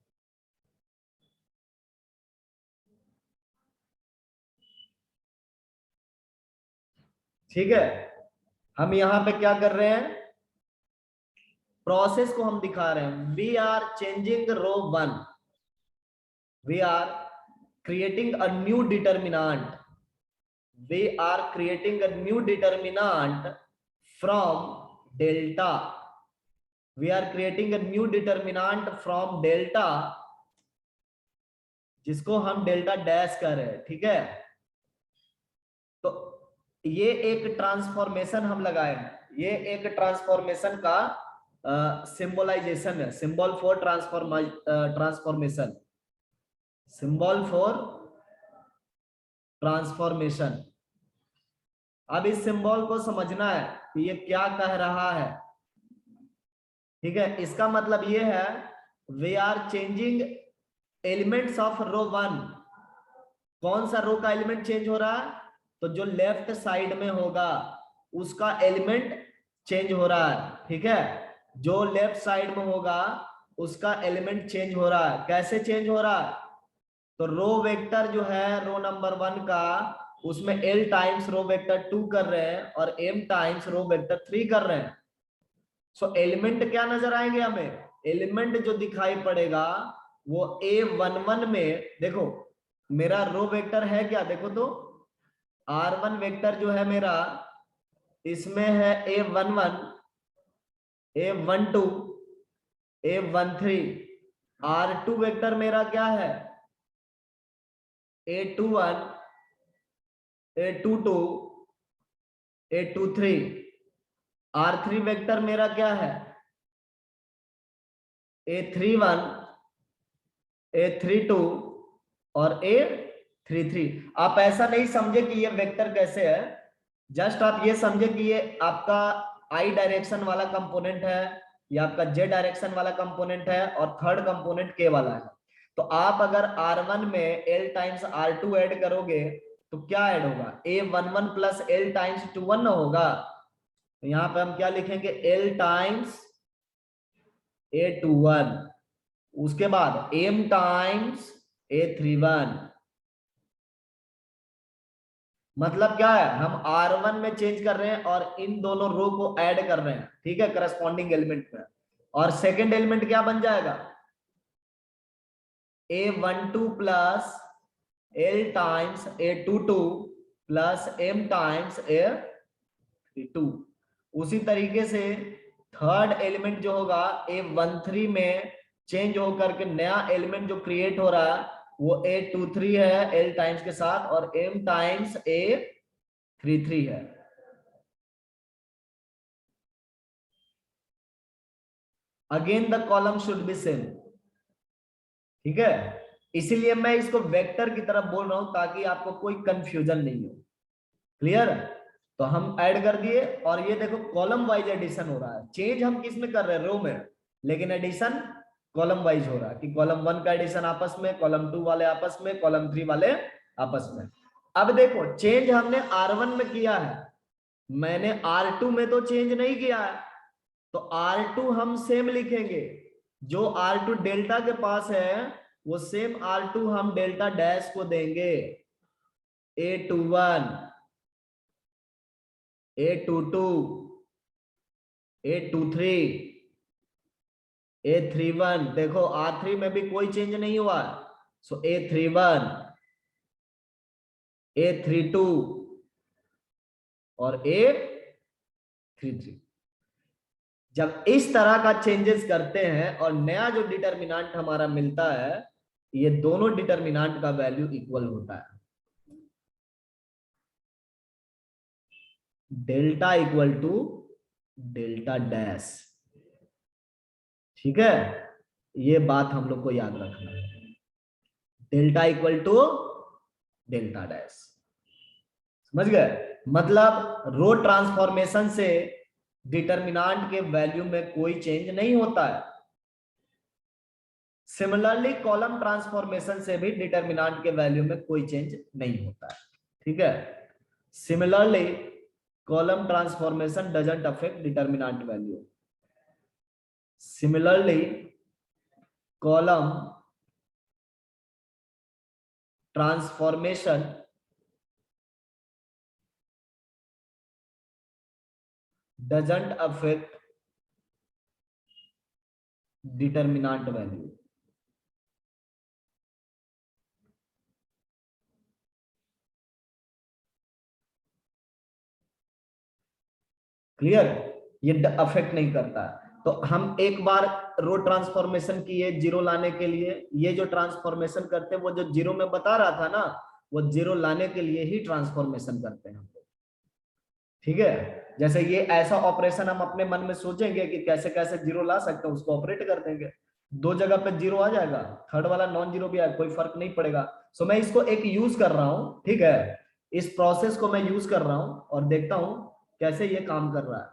ठीक है, हम यहां पे क्या कर रहे हैं, प्रोसेस को हम दिखा रहे हैं। We are changing row 1, we are creating a new determinant, we are creating a new determinant from delta, we are creating a new determinant from delta, जिसको हम डेल्टा डैश कर रहे हैं, ठीक है। तो ये एक ट्रांसफॉर्मेशन हम लगाए हैं, ये एक ट्रांसफॉर्मेशन का सिंबलाइजेशन है, symbol for transformation, symbol for transformation. अब इस सिंबल को समझना है कि ये क्या कह रहा है, ठीक है। इसका मतलब ये है, we are changing elements of row 1। कौन सा रो का एलिमेंट चेंज हो रहा है, तो जो लेफ्ट साइड में होगा उसका एलिमेंट चेंज हो रहा है, ठीक है। जो लेफ्ट साइड में होगा उसका एलिमेंट चेंज हो रहा है। कैसे चेंज हो रहा है, तो रो वेक्टर जो है रो नंबर 1 का, उसमें l टाइम्स रो वेक्टर 2 कर रहे हैं और m टाइम्स रो वेक्टर 3 कर रहे हैं। सो एलिमेंट क्या नजर आएंगे हमें, एलिमेंट जो दिखाई पड़ेगा वो a11 में, देखो मेरा रो वेक्टर है क्या, देखो तो r1 वेक्टर जो है मेरा, इसमें है a11 a12 a13। r2 vector मेरा क्या है, a21 a22 a23। r3 vector मेरा क्या है, a31 a32 और a33। आप ऐसा नहीं समझे कि ये वेक्टर कैसे है, जस्ट आप ये समझे कि ये आपका आई डायरेक्शन वाला कंपोनेंट है, ये आपका जे डायरेक्शन वाला कंपोनेंट है और थर्ड कंपोनेंट के वाला है। तो आप अगर r1 में l टाइम्स r2 ऐड करोगे तो क्या ऐड होगा, a11 प्लस l टाइम्स 21 ना होगा। तो यहां पे हम क्या लिखेंगे, l टाइम्स a21, उसके बाद m टाइम्स a31। मतलब क्या है, हम r1 में चेंज कर रहे हैं और इन दोनों रो को ऐड कर रहे हैं, ठीक है, करस्पॉन्डिंग एलिमेंट में। और सेकंड एलिमेंट क्या बन जाएगा, A12 plus L times A22 plus M times A32। उसी तरीके से थर्ड एलिमेंट जो होगा A13 में चेंज होकर के नया एलिमेंट जो क्रिएट हो रहा है वो A23 है L टाइम्स के साथ, और M टाइम्स A33 है। Again the column should be same, ठीक है। इसीलिए मैं इसको वेक्टर की तरफ बोल रहा हूं ताकि आपको कोई कंफ्यूजन नहीं हो। क्लियर? तो हम ऐड कर दिए, और ये देखो कॉलम वाइज एडिशन हो रहा है। चेंज हम किस में कर रहे हैं? रो में, लेकिन एडिशन कॉलम वाइज हो रहा है कि कॉलम 1 का एडिशन आपस में, कॉलम 2 वाले आपस में, कॉलम 3 वाले आपस में। अब देखो चेंज हमने R1 में किया है, मैंने R2 में तो चेंज नहीं किया है, तो R2 हम सेम लिखेंगे। जो R2 डेल्टा के पास है वो सेम R2 हम डेल्टा डैश को देंगे। A21, A22, A23, A31। देखो R3 में भी कोई चेंज नहीं हुआ, सो A31, A32 और A33। जब इस तरह का चेंजेस करते हैं और नया जो डिटर्मिनेंट हमारा मिलता है, ये दोनों डिटर्मिनेंट का वैल्यू इक्वल होता है। Delta equal to delta dash, ठीक है। ये बात हम लोग को याद रखना है, delta equal to delta dash. समझ गए? मतलब रो ट्रांसफॉर्मेशन से डिटर्मिनेंट के वैल्यू में कोई चेंज नहीं होता है। सिमिलरली कॉलम ट्रांसफॉर्मेशन से भी डिटर्मिनेंट के वैल्यू में कोई चेंज नहीं होता है, ठीक है। Similarly column transformation doesn't affect determinant value. Similarly column transformation doesn't affect determinant value। Clear? ये अफेक्ट नहीं करता है। तो हम एक बार रो ट्रांसफॉर्मेशन किए जीरो लाने के लिए, ये जो ट्रांसफॉर्मेशन करते हैं वो जो जीरो में बता रहा था ना, वो जीरो लाने के लिए ही ट्रांसफॉर्मेशन करते हैं हम लोग, ठीक है। जैसे ये ऐसा ऑपरेशन हम अपने मन में सोचेंगे कि कैसे कैसे जीरो ला सकते हैं, उसको ऑपरेट कर देंगे, दो जगह पे जीरो आ जाएगा, थर्ड वाला नॉन जीरो भी आएगा, कोई फर्क नहीं पड़ेगा। सो मैं इसको एक यूज कर रहा हूं, ठीक है। इस प्रोसेस को मैं यूज कर रहा हूं और देखता हूं कैसे ये काम कर रहा है।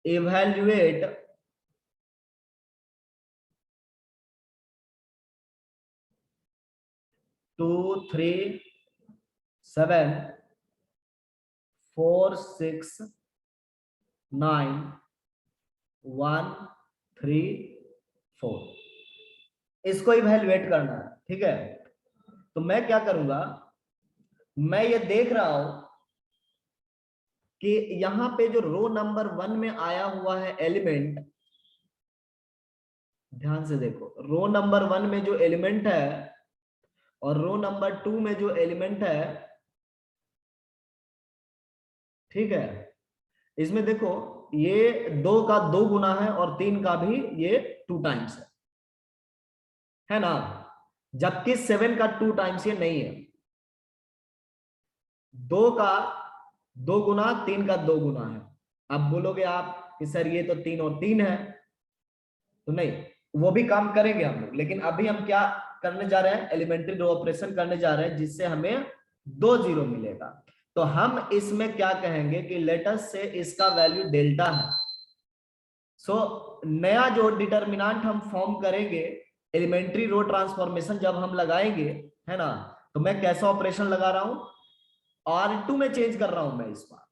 इवैल्यूएट टू 3 7 4 6 9 1 3 4, इसको इवैल्यूएट करना है, ठीक है। तो मैं क्या करूंगा, मैं ये देख रहा हूं कि यहां पे जो रो नंबर 1 में आया हुआ है एलिमेंट, ध्यान से देखो, रो नंबर 1 में जो एलिमेंट है और रो नंबर 2 में जो एलिमेंट है, ठीक है, इसमें देखो ये 2 का 2 गुना है और 3 का भी ये 2 टाइम्स है ना, जबकि 7 का 2 टाइम्स ये नहीं है। 2 का 2 गुना, 3 का 2 गुना है। अब बोलोगे आप कि सर ये तो 3 और 3 है, तो नहीं, वो भी काम करेंगे हम लोग, लेकिन अभी हम क्या करने जा रहे हैं, एलिमेंट्री रो ऑपरेशन करने जा रहे हैं जिससे हमें 2 जीरो मिलेगा। तो हम इसमें क्या कहेंगे कि लेटस से इसका वैल्यू डेल्टा है। सो नया जो डिटर्मिनेंट हम फॉर्म करेंगे एलिमेंट्री रो ट्रांसफॉर्मेशन जब हम लगाएंगे, है ना, तो मैं कैसा ऑपरेशन लगा रहा हूं, R2 में चेंज कर रहा हूं मैं इस बार,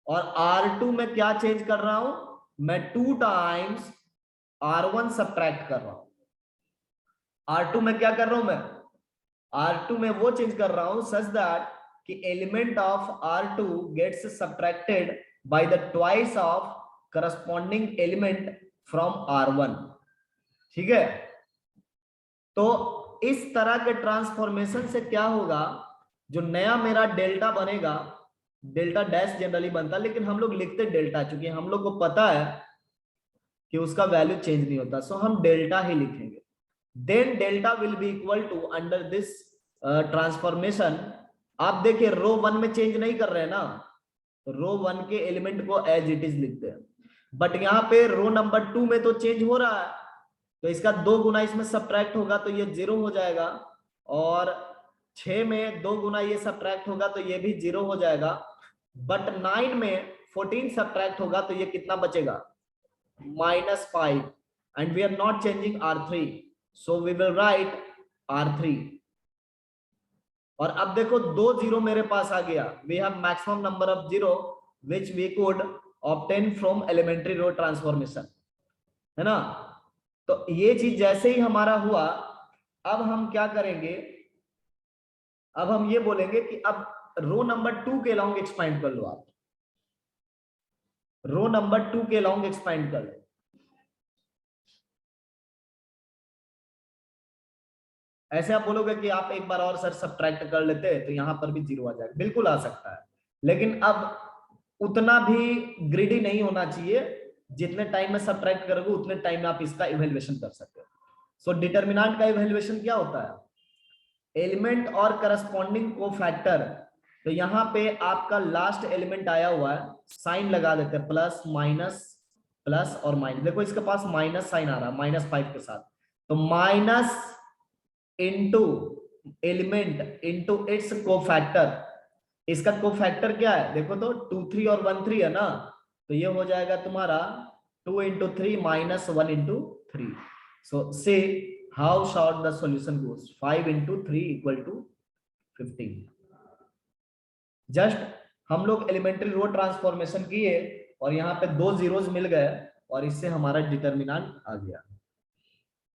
और R2 में क्या चेंज कर रहा हूं, मैं 2 टाइम्स R1 सब्ट्रैक्ट कर रहा हूं। R2 में क्या कर रहा हूं मैं, R2 में वो चेंज कर रहा हूं सच दैट कि element of R2 gets subtracted by the twice of corresponding element from R1, ठीक है। तो इस तरह के ट्रांसफॉर्मेशन से क्या होगा, जो नया मेरा डेल्टा बनेगा, डेल्टा डैश जनरली बनता है लेकिन हम लोग लिखते डेल्टा, चूंकि हम लोग को पता है कि उसका वैल्यू चेंज नहीं होता, सो हम डेल्टा ही लिखेंगे। Then delta will be equal to under this transformation, आप देखिए रो 1 में चेंज नहीं कर रहे हैं ना, रो 1 के एलिमेंट को एज इट इज लिखते हैं, बट यहाँ पे रो नंबर 2 में तो चेंज हो रहा है, तो इसका 2 गुना इसमें सब्ट्रैक्ट होगा तो ये 0 हो जाएगा, और 6 में 2 गुना ये सब्ट्रैक्ट होगा तो ये भी 0 हो जाएगा, बट 9 में 14 सब्ट्रैक्ट होगा तो ये कितना बचेगा, -5, and we are not changing R3, so we will write R3। और अब देखो 2 0 मेरे पास आ गया, we have maximum number of 0 which we could obtain from elementary row transformation, है ना। तो ये चीज जैसे ही हमारा हुआ, अब हम क्या करेंगे, अब हम ये बोलेंगे कि अब रो नंबर 2 के लॉन्ग एक्सपांड कर लो, आप रो नंबर 2 के लॉन्ग एक्सपांड कर लो। ऐसे आप बोलोगे कि आप एक बार और सर सब्ट्रैक्ट कर लेते तो यहां पर भी 0 आ जाएगा, बिल्कुल आ सकता है, लेकिन अब उतना भी ग्रीडी नहीं होना चाहिए, जितने टाइम में सब्ट्रैक्ट करोगे उतने टाइम में आप इसका इवैल्यूएशन कर सकते हो। सो डिटरमिनेंट का इवैल्यूएशन क्या होता है, एलिमेंट और करस्पॉन्डिंग कोफैक्टर, तो यहाँ पे आपका लास्ट एलिमेंट आया हुआ है, साइन लगा देते हैं, प्लस माइनस प्लस और माइनस, देखो इसके पास माइनस साइन आ रहा है -5 के साथ, तो minus into element into its cofactor, इसका कोफैक्टर क्या है देखो तो 2 3 और 1 3 है ना, तो ये हो जाएगा तुम्हारा 2 into 3 minus 1 into 3। so say how short the solution goes, 5 into 3 equal to 15। Just हम लोग एलिमेंट्री रो ट्रांसफॉर्मेशन किए और यहाँ पे 2 जीरोस मिल गए और इससे हमारा डिटरमिनेंट आ गया,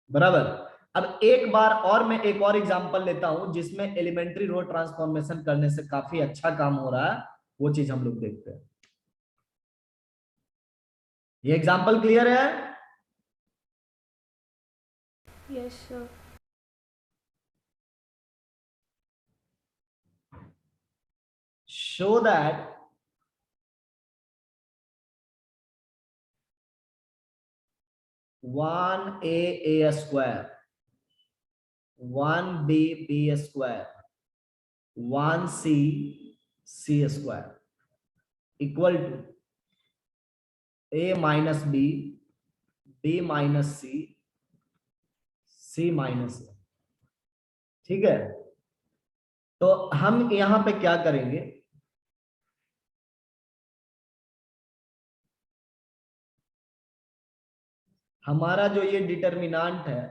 बराबर। अब एक बार और मैं एक और एग्जांपल लेता हूं जिसमें एलिमेंट्री रो ट्रांसफॉर्मेशन करने से काफी अच्छा काम हो रहा है, वो चीज हम लोग देखते हैं। ये एग्जांपल क्लियर है? Yes sir. Show that one a square, 1b square, 1c square equal to a minus b minus c minus a, ठीक है। तो हम यहां पे क्या करेंगे, हमारा जो ये डिटरमिनेंट है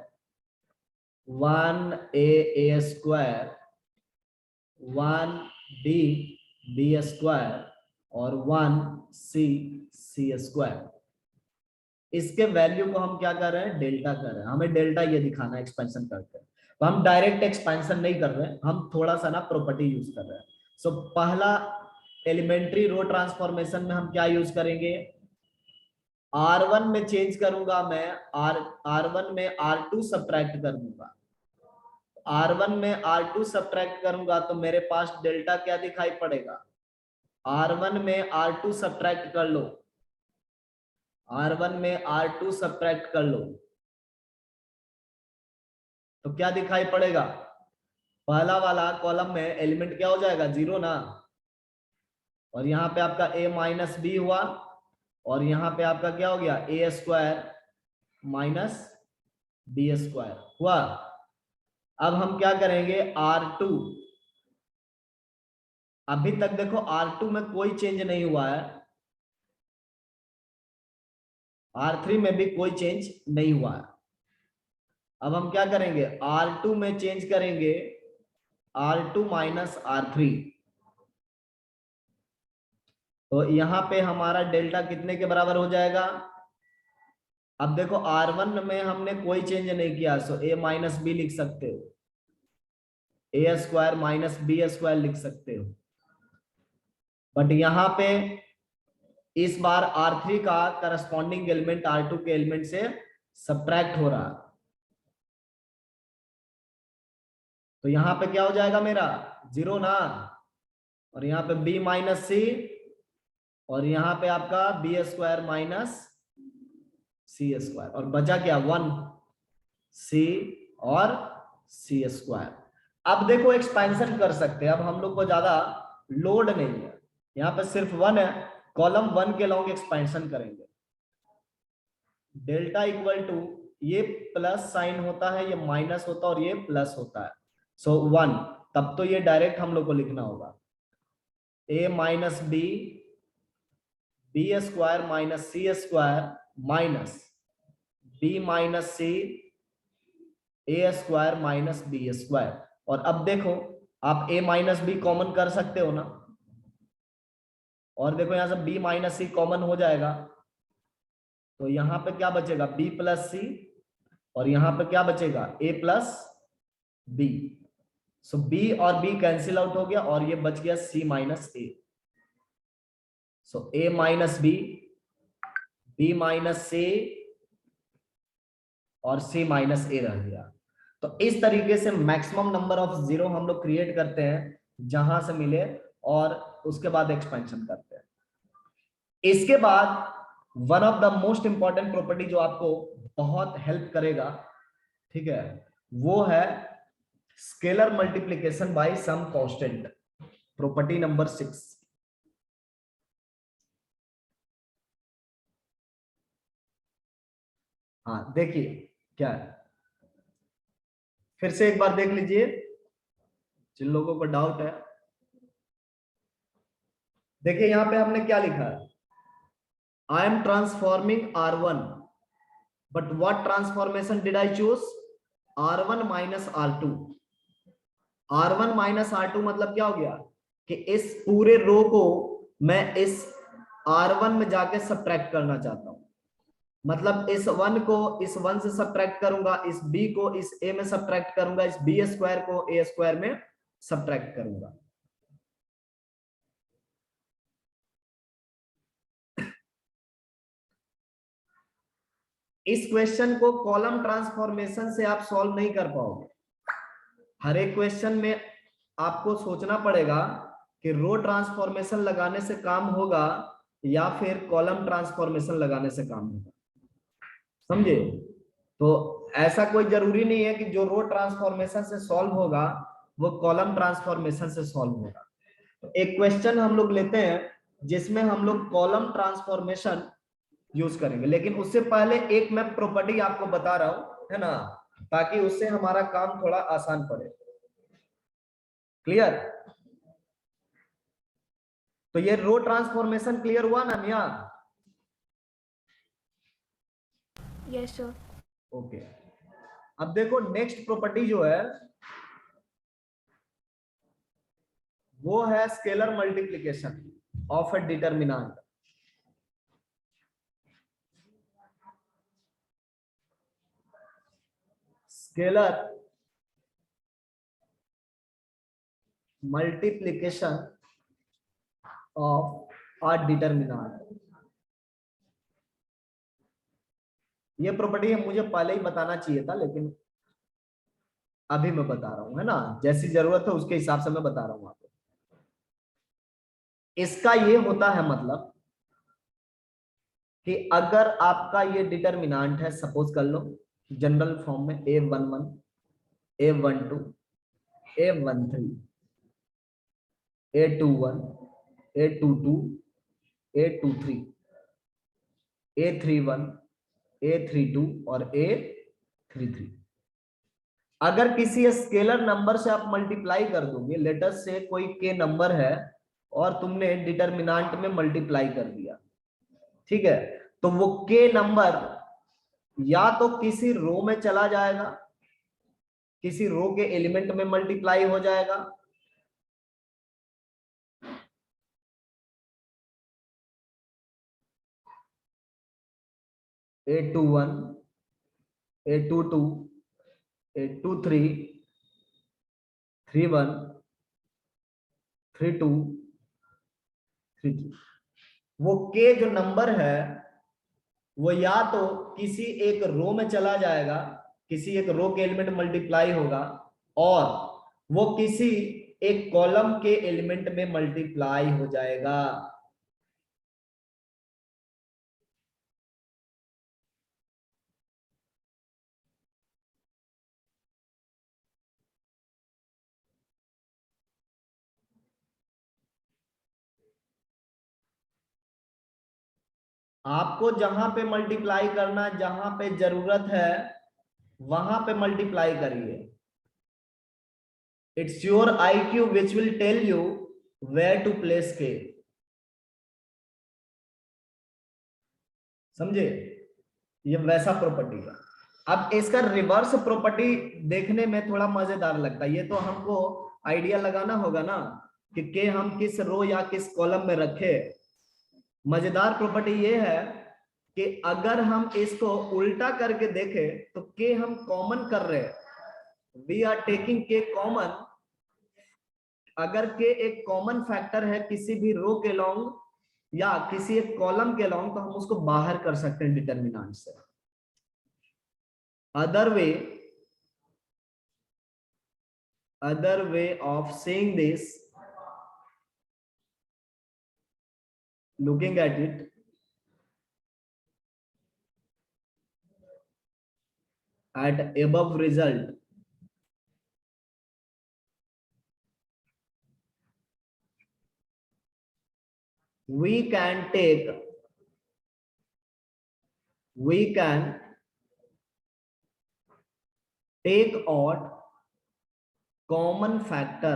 1a स्क्वायर, 1b स्क्वायर और 1c स्क्वायर, इसके वैल्यू को हम क्या कर रहे हैं, डेल्टा कर रहे हैं, हमें डेल्टा ये दिखाना है एक्सपेंशन करके। तो हम डायरेक्ट एक्सपेंशन नहीं कर रहे हैं, हम थोड़ा सा ना प्रॉपर्टी यूज कर रहे हैं। सो पहला एलिमेंट्री रो ट्रांसफॉर्मेशन में हम क्या यूज करेंगे, R1 में चेंज करूंगा मैं, R1 में R2 सब्ट्रैक्ट कर दूंगा, R1 में R2 सब्ट्रैक्ट करूंगा तो मेरे पास डेल्टा क्या दिखाई पड़ेगा, R1 में R2 सब्ट्रैक्ट कर लो, R1 में R2 सब्ट्रैक्ट कर लो तो क्या दिखाई पड़ेगा, पहला वाला कॉलम में एलिमेंट क्या हो जाएगा, 0 ना, और यहाँ पे आपका a माइनस बी हुआ और यहाँ पे आपका क्या हो गया, a square minus b square हुआ। अब हम क्या करेंगे, R2, अभी तक देखो R2 में कोई चेंज नहीं हुआ है, R3 में भी कोई चेंज नहीं हुआ है। अब हम क्या करेंगे, R2 में चेंज करेंगे R2 माइनस R3, तो यहां पे हमारा डेल्टा कितने के बराबर हो जाएगा, अब देखो R1 में हमने कोई चेंज नहीं किया, सो a माइनस बी लिख सकते हो, a square minus b square लिख सकते हो, बट यहां पे इस बार R3 का करस्पॉन्डिंग एलिमेंट R2 के एलिमेंट से सब्ट्रैक्ट हो रहा, तो यहां पे क्या हो जाएगा मेरा 0 ना, और यहाँ पे b माइनस सी, और यहाँ पे आपका B square minus c square, और बचा क्या 1 सी और सी स्क्वायर। अब देखो एक्सपेंशन कर सकते हैं, अब हम लोग को ज्यादा लोड नहीं है, यहाँ पे सिर्फ 1 है, कॉलम 1 के लॉन्ग एक्सपेंशन करेंगे। डेल्टा इक्वल टू, ये प्लस साइन होता है, ये माइनस होता है, और ये प्लस होता है, सो 1, तब तो ये डायरेक्ट हम लोग को लिखना होगा a minus b square minus c square minus b minus c a square minus b square. और अब देखो आप a माइनस बी कॉमन कर सकते हो ना, और देखो यहां से b माइनस सी कॉमन हो जाएगा, तो यहां पे क्या बचेगा b प्लस सी, और यहां पे क्या बचेगा a plus b, so b और b कैंसिल आउट हो गया, और ये बच गया c minus a, so a minus b minus c और c माइनस ए रह गया। तो इस तरीके से मैक्सिमम नंबर ऑफ जीरो हम लोग क्रिएट करते हैं जहां से मिले, और उसके बाद एक्सपेंशन करते हैं। इसके बाद one of the most important property जो आपको बहुत हेल्प करेगा, ठीक है, वो है scalar multiplication by some constant, property number 6। हाँ देखिए क्या है, फिर से एक बार देख लीजिए जिन लोगों को डाउट है। देखिए यहां पे हमने क्या लिखा है, I am transforming R1, but what transformation did I choose, R1 minus R2। R1 minus R2 मतलब क्या हो गया कि इस पूरे रो को मैं इस R1 में जाके सब्ट्रैक्ट करना चाहता हूं, मतलब इस 1 को इस 1 से सब्ट्रैक्ट करूंगा, इस b को इस a में सब्ट्रैक्ट करूंगा, इस b स्क्वायर को a स्क्वायर में सब्ट्रैक्ट करूंगा। इस क्वेश्चन को कॉलम ट्रांसफॉर्मेशन से आप सॉल्व नहीं कर पाओगे, हर एक क्वेश्चन में आपको सोचना पड़ेगा कि रो ट्रांसफॉर्मेशन लगाने से काम होगा या फिर कॉलम ट्रांसफॉर्मेशन लगाने से काम होगा, समझे। तो ऐसा कोई जरूरी नहीं है कि जो रो ट्रांसफॉर्मेशन से सॉल्व होगा वो कॉलम ट्रांसफॉर्मेशन से सॉल्व होगा। तो एक क्वेश्चन हम लोग लेते हैं जिसमें हम लोग कॉलम ट्रांसफॉर्मेशन यूज करेंगे, लेकिन उससे पहले एक मैं प्रॉपर्टी आपको बता रहा हूं, है ना, ताकि उससे हमारा काम थोड़ा आसान पड़े। क्लियर, तो ये रो ट्रांसफॉर्मेशन क्लियर हुआ ना मिया? Yes sir. ओके, अब देखो नेक्स्ट प्रॉपर्टी जो है वो है scalar multiplication of A determinant. Scalar multiplication of a determinant, ये प्रॉपर्टी मुझे पहले ही बताना चाहिए था, लेकिन अभी मैं बता रहा हूं, है ना, जैसी जरूरत है उसके हिसाब से मैं बता रहा हूं आपको। इसका ये होता है मतलब कि अगर आपका ये डिटरमिनेंट है, सपोज कर लो जनरल फॉर्म में A11 A12 A13 A21 A22 A23 A31 A32 और A33। अगर किसी स्केलर नंबर से आप मल्टीप्लाई कर दोगे, लेटर से कोई के नंबर है और तुमने डिटरमिनेंट में मल्टीप्लाई कर दिया, ठीक है, तो वो के नंबर या तो किसी रो में चला जाएगा, किसी रो के एलिमेंट में मल्टीप्लाई हो जाएगा, A21 A22 A23 31 32 33, वो k जो नंबर है वो या तो किसी एक रो में चला जाएगा, किसी एक रो के एलिमेंट मल्टीप्लाई होगा, और वो किसी एक कॉलम के एलिमेंट में मल्टीप्लाई हो जाएगा। आपको जहां पे मल्टीप्लाई करना, जहां पे जरूरत है वहां पे मल्टीप्लाई करिए। It's your IQ which will tell you where to place k. समझे? ये वैसा प्रॉपर्टी है। अब इसका रिवर्स प्रॉपर्टी देखने में थोड़ा मजेदार लगता है। ये तो हमको आइडिया लगाना होगा ना कि के हम किस रो या किस कॉलम में रखे। मजेदार प्रॉपर्टी ये है कि अगर हम इसको उल्टा करके देखें तो के हम कॉमन कर रहे हैं, वी आर टेकिंग के कॉमन। अगर के एक कॉमन फैक्टर है किसी भी रो के लॉन्ग या किसी एक कॉलम के लॉन्ग, तो हम उसको बाहर कर सकते हैं डिटर्मिनेंट से। other way of saying this, looking at it, at above result, we can take out common factor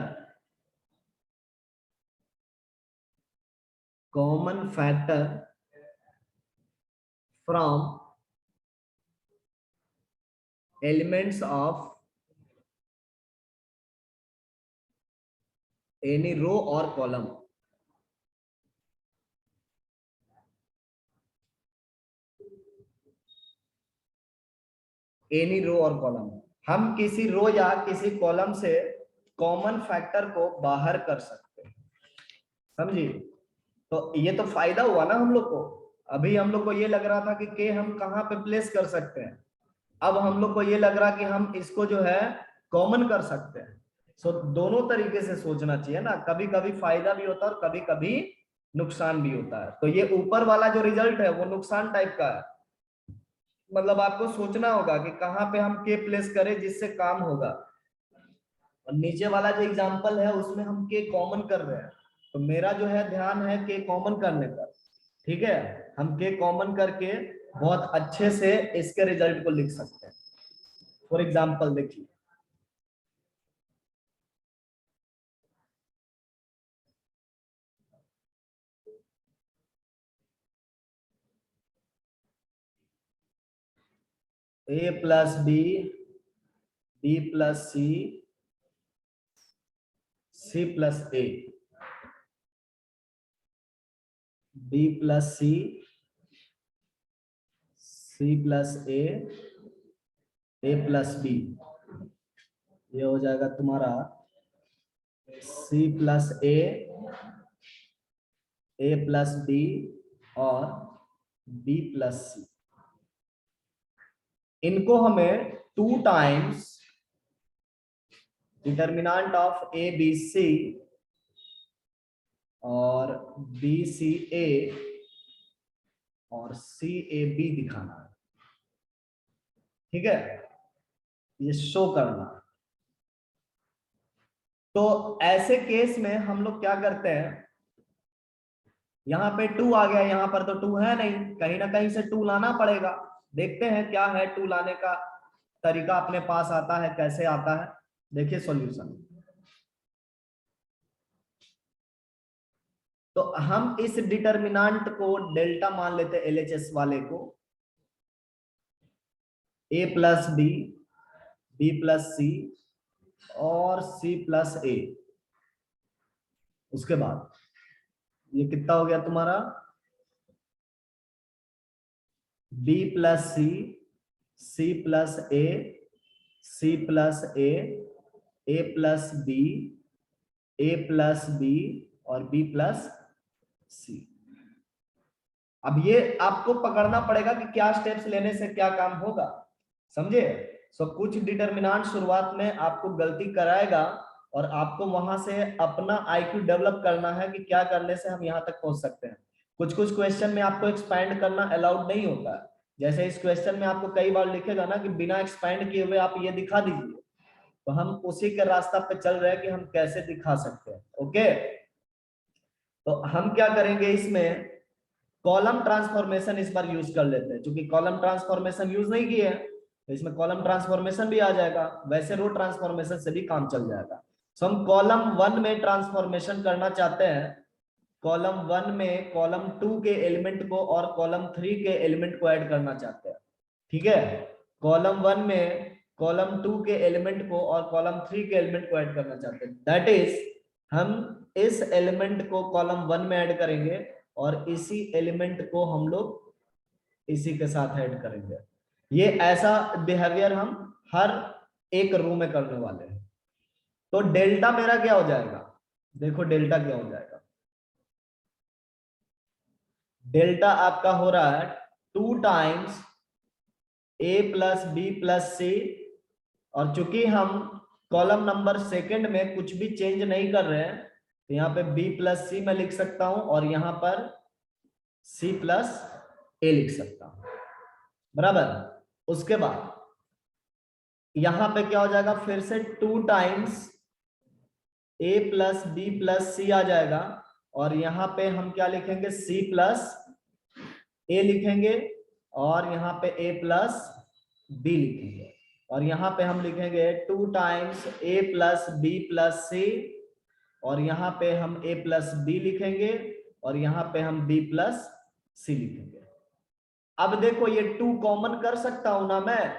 from elements of any row or column. Any row और कॉलम, हम किसी रो या किसी कॉलम से कॉमन फैक्टर को बाहर कर सकते हैं। समझिए? तो ये तो फायदा हुआ ना हम लोग को। अभी हम लोग को ये लग रहा था कि के हम कहाँ पे प्लेस कर सकते हैं, अब हम लोग को ये लग रहा कि हम इसको जो है कॉमन कर सकते हैं। सो दोनों तरीके से सोचना चाहिए ना, कभी कभी फायदा भी होता है और कभी कभी नुकसान भी होता है। तो ये ऊपर वाला जो रिजल्ट है वो नुकसान टाइप का है, मतलब आपको सोचना होगा कि कहाँ पे हम के प्लेस करें जिससे काम होगा। और नीचे वाला जो एग्जांपल है उसमें हम के कॉमन कर रहे हैं, तो मेरा जो है ध्यान है के कॉमन करने पर। ठीक है, हम के कॉमन करके बहुत अच्छे से इसके रिजल्ट को लिख सकते हैं। फॉर एग्जांपल देखिए, a plus b, b plus c, c plus a, b plus c, c plus a plus b. ये हो जाएगा तुम्हारा c plus a plus b और बी प्लस सी। इनको हमें 2 times determinant of a b c और b सी ए और सी A B दिखाना है। ठीक है, ये शो करना। तो ऐसे केस में हम लोग क्या करते हैं, यहाँ पे 2 आ गया, यहाँ पर तो 2 है नहीं, कहीं ना कहीं से 2 लाना पड़ेगा। देखते हैं क्या है 2 लाने का तरीका अपने पास आता है, कैसे आता है। देखिए सॉल्यूशन। तो हम इस डिटर्मिनेंट को डेल्टा मान लेते हैं, LHS वाले को, a plus b, b plus c और सी प्लस ए। उसके बाद ये कितना हो गया तुम्हारा, B plus C plus A, C plus a plus B, A plus b और बी प्लस सी। अब ये आपको पकड़ना पड़ेगा कि क्या स्टेप्स लेने से क्या काम होगा, समझे। सो कुछ डिटर्मिनेंट शुरुआत में आपको गलती कराएगा और आपको वहां से अपना आईक्यू डेवलप करना है कि क्या करने से हम यहाँ तक पहुंच सकते हैं। कुछ कुछ क्वेश्चन में आपको एक्सपैंड करना अलाउड नहीं होता है। जैसे इस क्वेश्चन में आपको कई बार लिखेगा ना कि बिना एक्सपैंड किए हुए आप ये दिखा दीजिए, तो हम उसी के रास्ता पे चल रहे हैं कि हम कैसे दिखा सकते हैं। ओके, तो हम क्या करेंगे, इसमें कॉलम ट्रांसफॉर्मेशन इस बार यूज कर लेते हैं। क्योंकि कॉलम ट्रांसफॉर्मेशन यूज नहीं किए तो इसमें कॉलम ट्रांसफॉर्मेशन भी आ जाएगा, वैसे रो ट्रांसफॉर्मेशन से भी काम चल जाएगा। तो हम कॉलम 1 में ट्रांसफॉर्मेशन करना चाहते हैं। कॉलम 1 में कॉलम 2 के एलिमेंट को और कॉलम 3 के एलिमेंट को ऐड करना चाहते हैं, ठीक है। कॉलम 1 में कॉलम 2 के एलिमेंट को और कॉलम 3 के एलिमेंट को ऐड करना चाहते हैं। दैट इज हम इस एलिमेंट को कॉलम 1 में ऐड करेंगे और इसी एलिमेंट को हम लोग इसी के साथ ऐड करेंगे। ये ऐसा बिहेवियर हम हर एक रो में करने वाले हैं। तो डेल्टा मेरा क्या हो जाएगा, देखो डेल्टा क्या हो जाएगा। डेल्टा आपका हो रहा है 2 times a plus b plus c, और चूंकि हम कॉलम नंबर सेकंड में कुछ भी चेंज नहीं कर रहे हैं तो यहाँ पे b प्लस सी मैं लिख सकता हूं और यहाँ पर c प्लस ए लिख सकता हूं, बराबर। उसके बाद यहां पे क्या हो जाएगा, फिर से 2 times a plus b plus c आ जाएगा और यहाँ पे हम क्या लिखेंगे, c प्लस ए लिखेंगे और यहाँ पे a प्लस बी लिखेंगे और यहाँ पे हम लिखेंगे 2 times a plus b plus c और यहाँ पे हम a प्लस बी लिखेंगे और यहाँ पे हम b प्लस सी लिखेंगे। अब देखो ये 2 कॉमन कर सकता हूं ना मैं,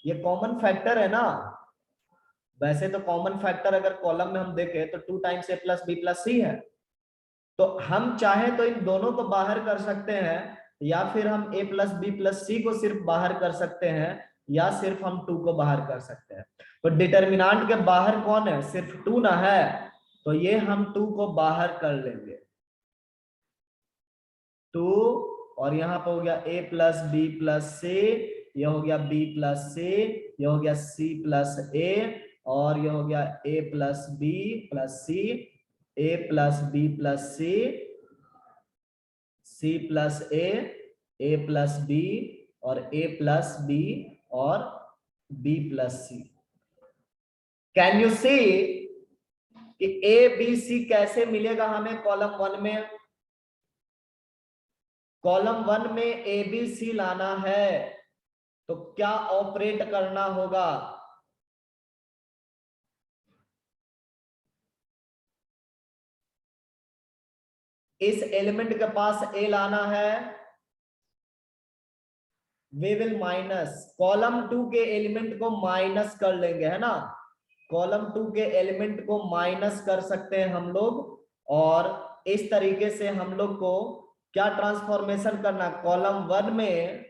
ये कॉमन फैक्टर है ना। वैसे तो कॉमन फैक्टर अगर कॉलम में हम देखें तो 2 times a plus b plus c है, तो हम चाहे तो इन दोनों को बाहर कर सकते हैं या फिर हम a प्लस बी प्लस सी को सिर्फ बाहर कर सकते हैं या सिर्फ हम 2 को बाहर कर सकते हैं। तो डिटर्मिनेंट के बाहर कौन है, सिर्फ 2 ना है, तो ये हम 2 को बाहर कर लेंगे 2, और यहाँ पे हो गया a प्लस बी प्लस सी, यह हो गया b प्लस सी, यह हो गया c प्लस a और यह हो गया a plus b plus c, a plus b plus c, c plus a plus b और a प्लस बी और b plus c. Can you see कि a b c कैसे मिलेगा हमें कॉलम 1 में। कॉलम 1 में a b c लाना है तो क्या ऑपरेट करना होगा, इस एलिमेंट के पास a लाना है, वे विल माइनस कॉलम 2 के एलिमेंट को माइनस कर लेंगे, है ना। कॉलम 2 के एलिमेंट को माइनस कर सकते हैं हम लोग और इस तरीके से हम लोग को क्या ट्रांसफॉर्मेशन करना, कॉलम 1 में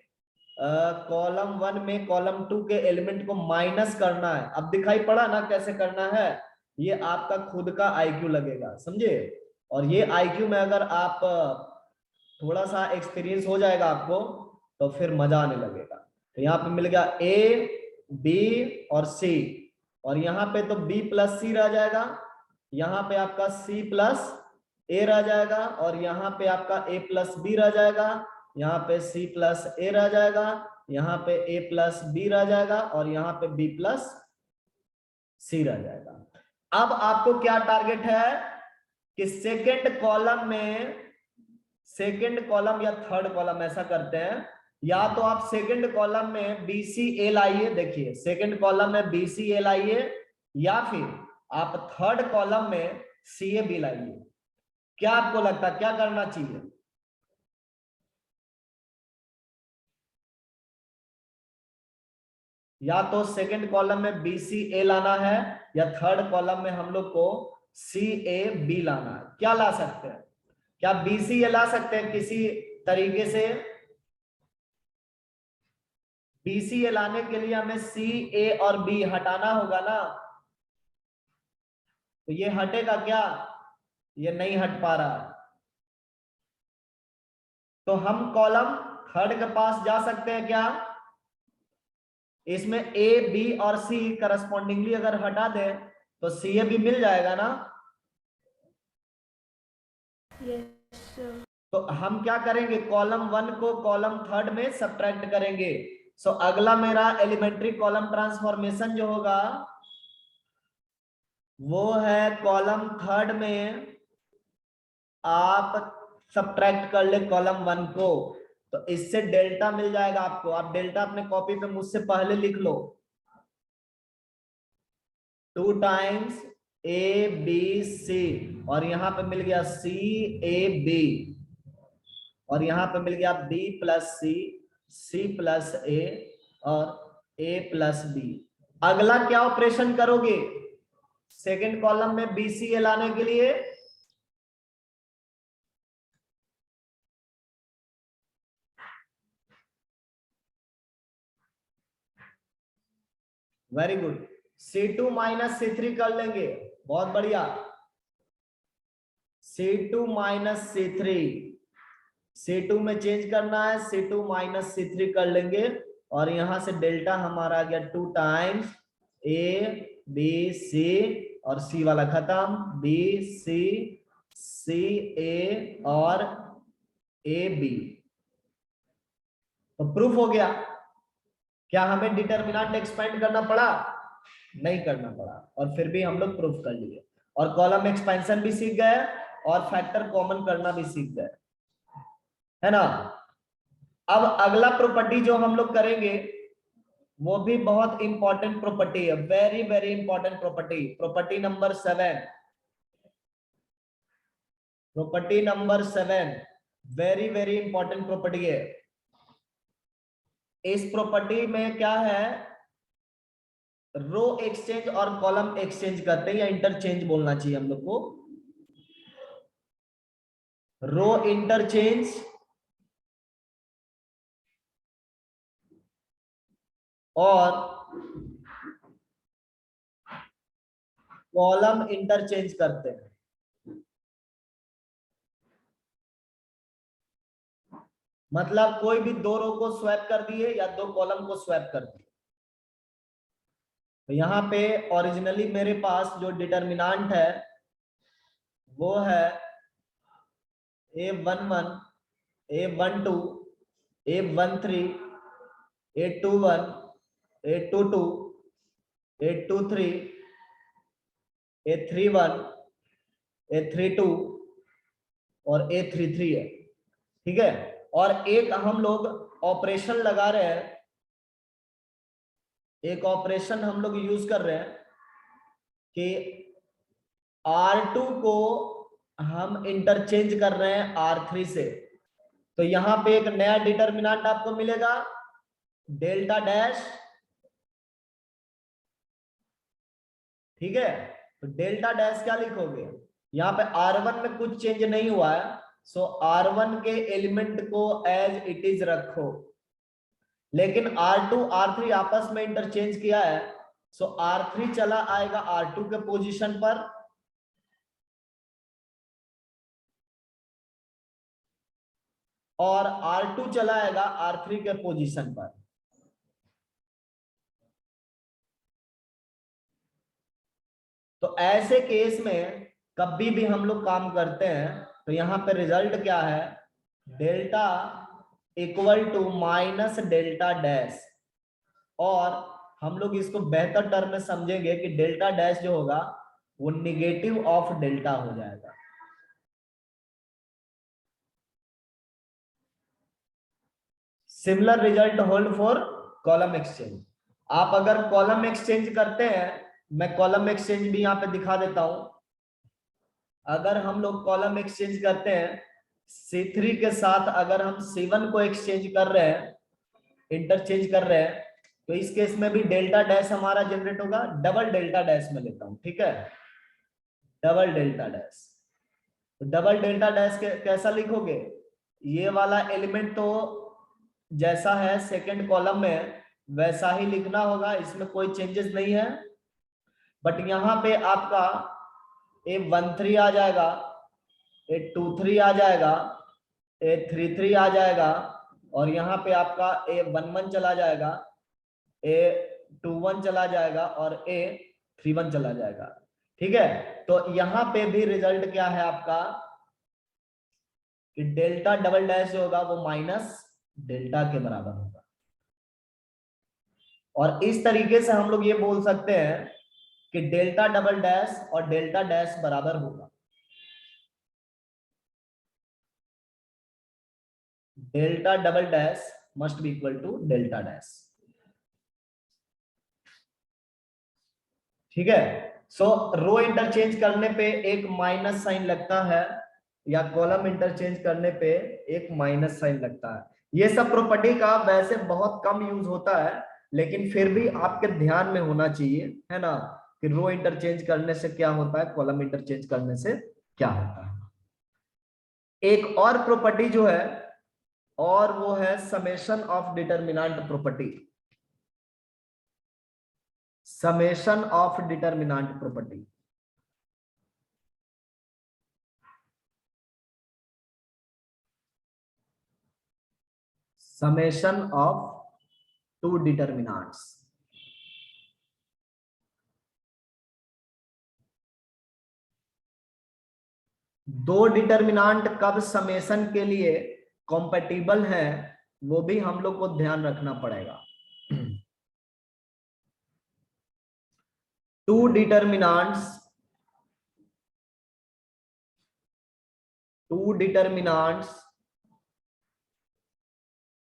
कॉलम 2 के एलिमेंट को माइनस करना है। अब दिखाई पड़ा ना कैसे करना है, ये आपका खुद का आईक्यू लगेगा, समझे। और ये आईक्यू में अगर आप थोड़ा सा एक्सपीरियंस हो जाएगा आपको तो फिर मजा आने लगेगा। तो यहाँ पे मिल गया a b और c और यहाँ पे तो b प्लस सी रह जाएगा, यहाँ पे आपका c प्लस a रह जाएगा और यहाँ पे आपका a प्लस बी रह जाएगा, यहाँ पे c प्लस a रह जाएगा, यहाँ पे a प्लस बी रह जाएगा और यहाँ पे b प्लस सी रह जाएगा। अब आपको क्या टारगेट है कि सेकेंड कॉलम या थर्ड कॉलम ऐसा करते हैं, या तो आप सेकंड कॉलम में BCA लाइए, देखिए सेकंड कॉलम में BCA लाइए या फिर आप थर्ड कॉलम में CAB लाइए। क्या आपको लगता है क्या करना चाहिए, या तो सेकंड कॉलम में BCA लाना है या थर्ड कॉलम में हम लोग को CAB लाना है। क्या ला सकते हैं, क्या BCA ला सकते हैं किसी तरीके से। BCA लाने के लिए हमें C A और B हटाना होगा ना, तो ये हटेगा क्या, ये नहीं हट पा रहा है। तो हम कॉलम थर्ड के पास जा सकते हैं क्या? इसमें ए बी और सी करस्पॉन्डिंगली अगर हटा दें तो सी ए बी मिल जाएगा ना? Yes sir. तो हम क्या करेंगे, कॉलम वन को कॉलम थर्ड में सब्ट्रैक्ट करेंगे। सो अगला मेरा एलिमेंट्री कॉलम ट्रांसफॉर्मेशन जो होगा वो है कॉलम थर्ड में आप सब्ट्रैक्ट कर ले कॉलम वन को, तो इससे डेल्टा मिल जाएगा आपको। आप डेल्टा अपने कॉपी पे मुझसे पहले लिख लो, 2 टाइम्स ए बी सी, और यहां पे मिल गया सी ए बी, और यहां पे मिल गया बी प्लस सी प्लस ए और ए प्लस बी। अगला क्या ऑपरेशन करोगे सेकेंड कॉलम में बी सी ए लाने के लिए? Very good, C2 minus C3 कर लेंगे, बहुत बढ़िया। C2 माइनस C3, C2 में चेंज करना है, C2 माइनस C3 कर लेंगे, और यहां से डेल्टा हमारा आ गया 2 टाइम्स ए बी सी, और सी वाला खत्म, बी सी ए और ए बी। तो प्रूफ हो गया। क्या हमें डिटरमिनेंट एक्सपेंड करना पड़ा? नहीं करना पड़ा, और फिर भी हम लोग प्रूफ कर लिए, और कॉलम एक्सपेंशन भी सीख गए और फैक्टर कॉमन करना भी सीख गए, है ना? अब अगला प्रॉपर्टी जो हम लोग करेंगे वो भी बहुत इंपॉर्टेंट प्रॉपर्टी है, very very important property, property number 7। Property number 7 very very important property है। इस प्रॉपर्टी में क्या है, रो एक्सचेंज और कॉलम एक्सचेंज करते हैं, या इंटरचेंज बोलना चाहिए हम लोग को, रो इंटरचेंज और कॉलम इंटरचेंज करते हैं। मतलब कोई भी दो रो को स्वैप कर दिए या दो कॉलम को स्वैप कर दिए। तो यहाँ पे ओरिजिनली मेरे पास जो डिटरमिनेंट है वो है A11, A12, A13, A21, A22, A23, A31, A32 और A33 है, ठीक है। और एक हम लोग ऑपरेशन लगा रहे हैं, एक ऑपरेशन हम लोग यूज कर रहे हैं कि R2 को हम इंटरचेंज कर रहे हैं R3 से। तो यहां पे एक नया डिटरमिनेंट आपको मिलेगा, डेल्टा डैश, ठीक है। तो डेल्टा डैश क्या लिखोगे, यहाँ पे R1 में कुछ चेंज नहीं हुआ है, सो R1 के एलिमेंट को एज इट इज रखो, लेकिन R2 R3 आपस में इंटरचेंज किया है, सो R3 चला आएगा R2 के पोजीशन पर, और R2 चला आएगा R3 के पोजीशन पर। तो ऐसे केस में कभी भी हम लोग काम करते हैं तो यहाँ पे रिजल्ट क्या है, delta equal to minus delta dash, और हम लोग इसको बेहतर टर्म में समझेंगे कि डेल्टा डैश जो होगा वो निगेटिव ऑफ डेल्टा हो जाएगा। Similar result hold for column exchange. आप अगर कॉलम एक्सचेंज करते हैं, मैं कॉलम एक्सचेंज भी यहाँ पे दिखा देता हूं। अगर हम लोग कॉलम एक्सचेंज करते हैं C3 के साथ, अगर हम C1 को एक्सचेंज कर रहे हैं, इंटरचेंज कर रहे हैं, तो इस केस में भी डेल्टा डैश हमारा जनरेट होगा। डबल डेल्टा डैश में लेता हूं, ठीक है, डबल डेल्टा डैश। तो डबल डेल्टा डैश कैसा लिखोगे, ये वाला एलिमेंट तो जैसा है सेकंड कॉलम में वैसा ही लिखना होगा, इसमें कोई चेंजेस नहीं है। बट यहाँ पे आपका A13 आ जाएगा, A23 आ जाएगा, A33 आ जाएगा, और यहाँ पे आपका A11 चला जाएगा, A21 चला जाएगा और A31 चला जाएगा। ठीक है, तो यहाँ पे भी रिजल्ट क्या है आपका कि डेल्टा डबल डैश जो होगा वो माइनस डेल्टा के बराबर होगा। और इस तरीके से हम लोग ये बोल सकते हैं कि डेल्टा डबल डैश और डेल्टा डैश बराबर होगा। Delta double dash must be equal to delta dash. ठीक है, सो रो इंटरचेंज करने पे एक माइनस साइन लगता है, या कॉलम इंटरचेंज करने पे एक माइनस साइन लगता है। ये सब प्रॉपर्टी का वैसे बहुत कम यूज होता है, लेकिन फिर भी आपके ध्यान में होना चाहिए, है ना, कि रो इंटरचेंज करने से क्या होता है, कॉलम इंटरचेंज करने से क्या होता है। एक और प्रॉपर्टी जो है, और वो है summation of determinant property. Summation of determinant property. Summation of two determinants. दो डिटरमिनेंट कब समेशन के लिए कॉम्पेटिबल है, वो भी हम लोग को ध्यान रखना पड़ेगा। Two determinants, two determinants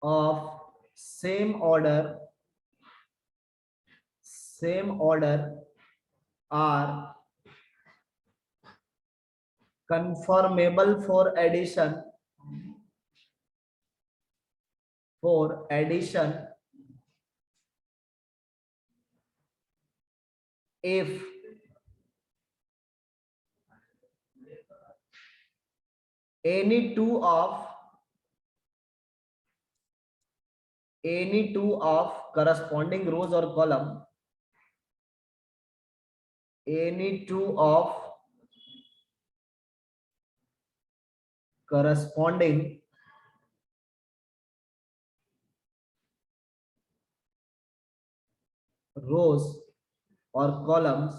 of same order are conformable for addition if any two of corresponding rows or column, any two of corresponding rows or columns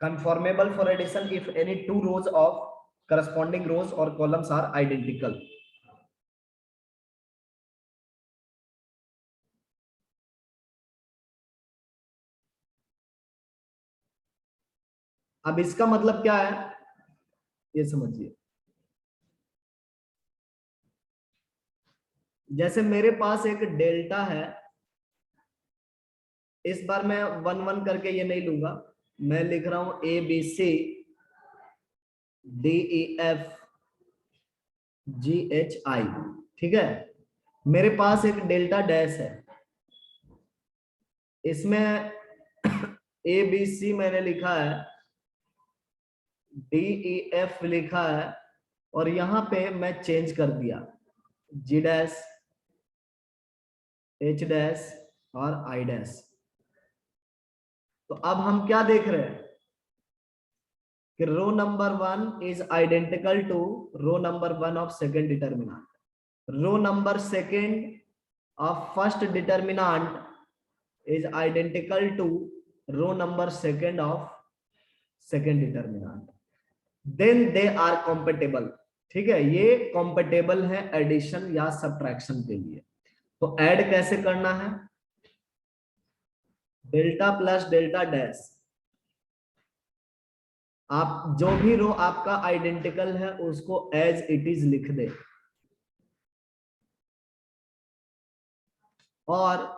conformable for addition if any two rows of corresponding rows or columns are identical. अब इसका मतलब क्या है ये समझिए। जैसे मेरे पास एक डेल्टा है, इस बार मैं 1 1 करके ये नहीं लूंगा, मैं लिख रहा हूं ABC DEF GHI। ठीक है, मेरे पास एक डेल्टा डैश है, इसमें ABC मैंने लिखा है, DEF लिखा है, और यहां पे मैं चेंज कर दिया G डैश, H डैश और I डैश। तो अब हम क्या देख रहे हैं कि row number 1 is identical to row number 1 of second determinant, row number second of first determinant is identical to row number second of second determinant, then they are compatible। ठीक है, ये compatible है एडिशन या subtraction के लिए। तो add कैसे करना है, डेल्टा प्लस डेल्टा डैश, आप जो भी रो आपका आइडेंटिकल है उसको एज इट इज लिख दे, और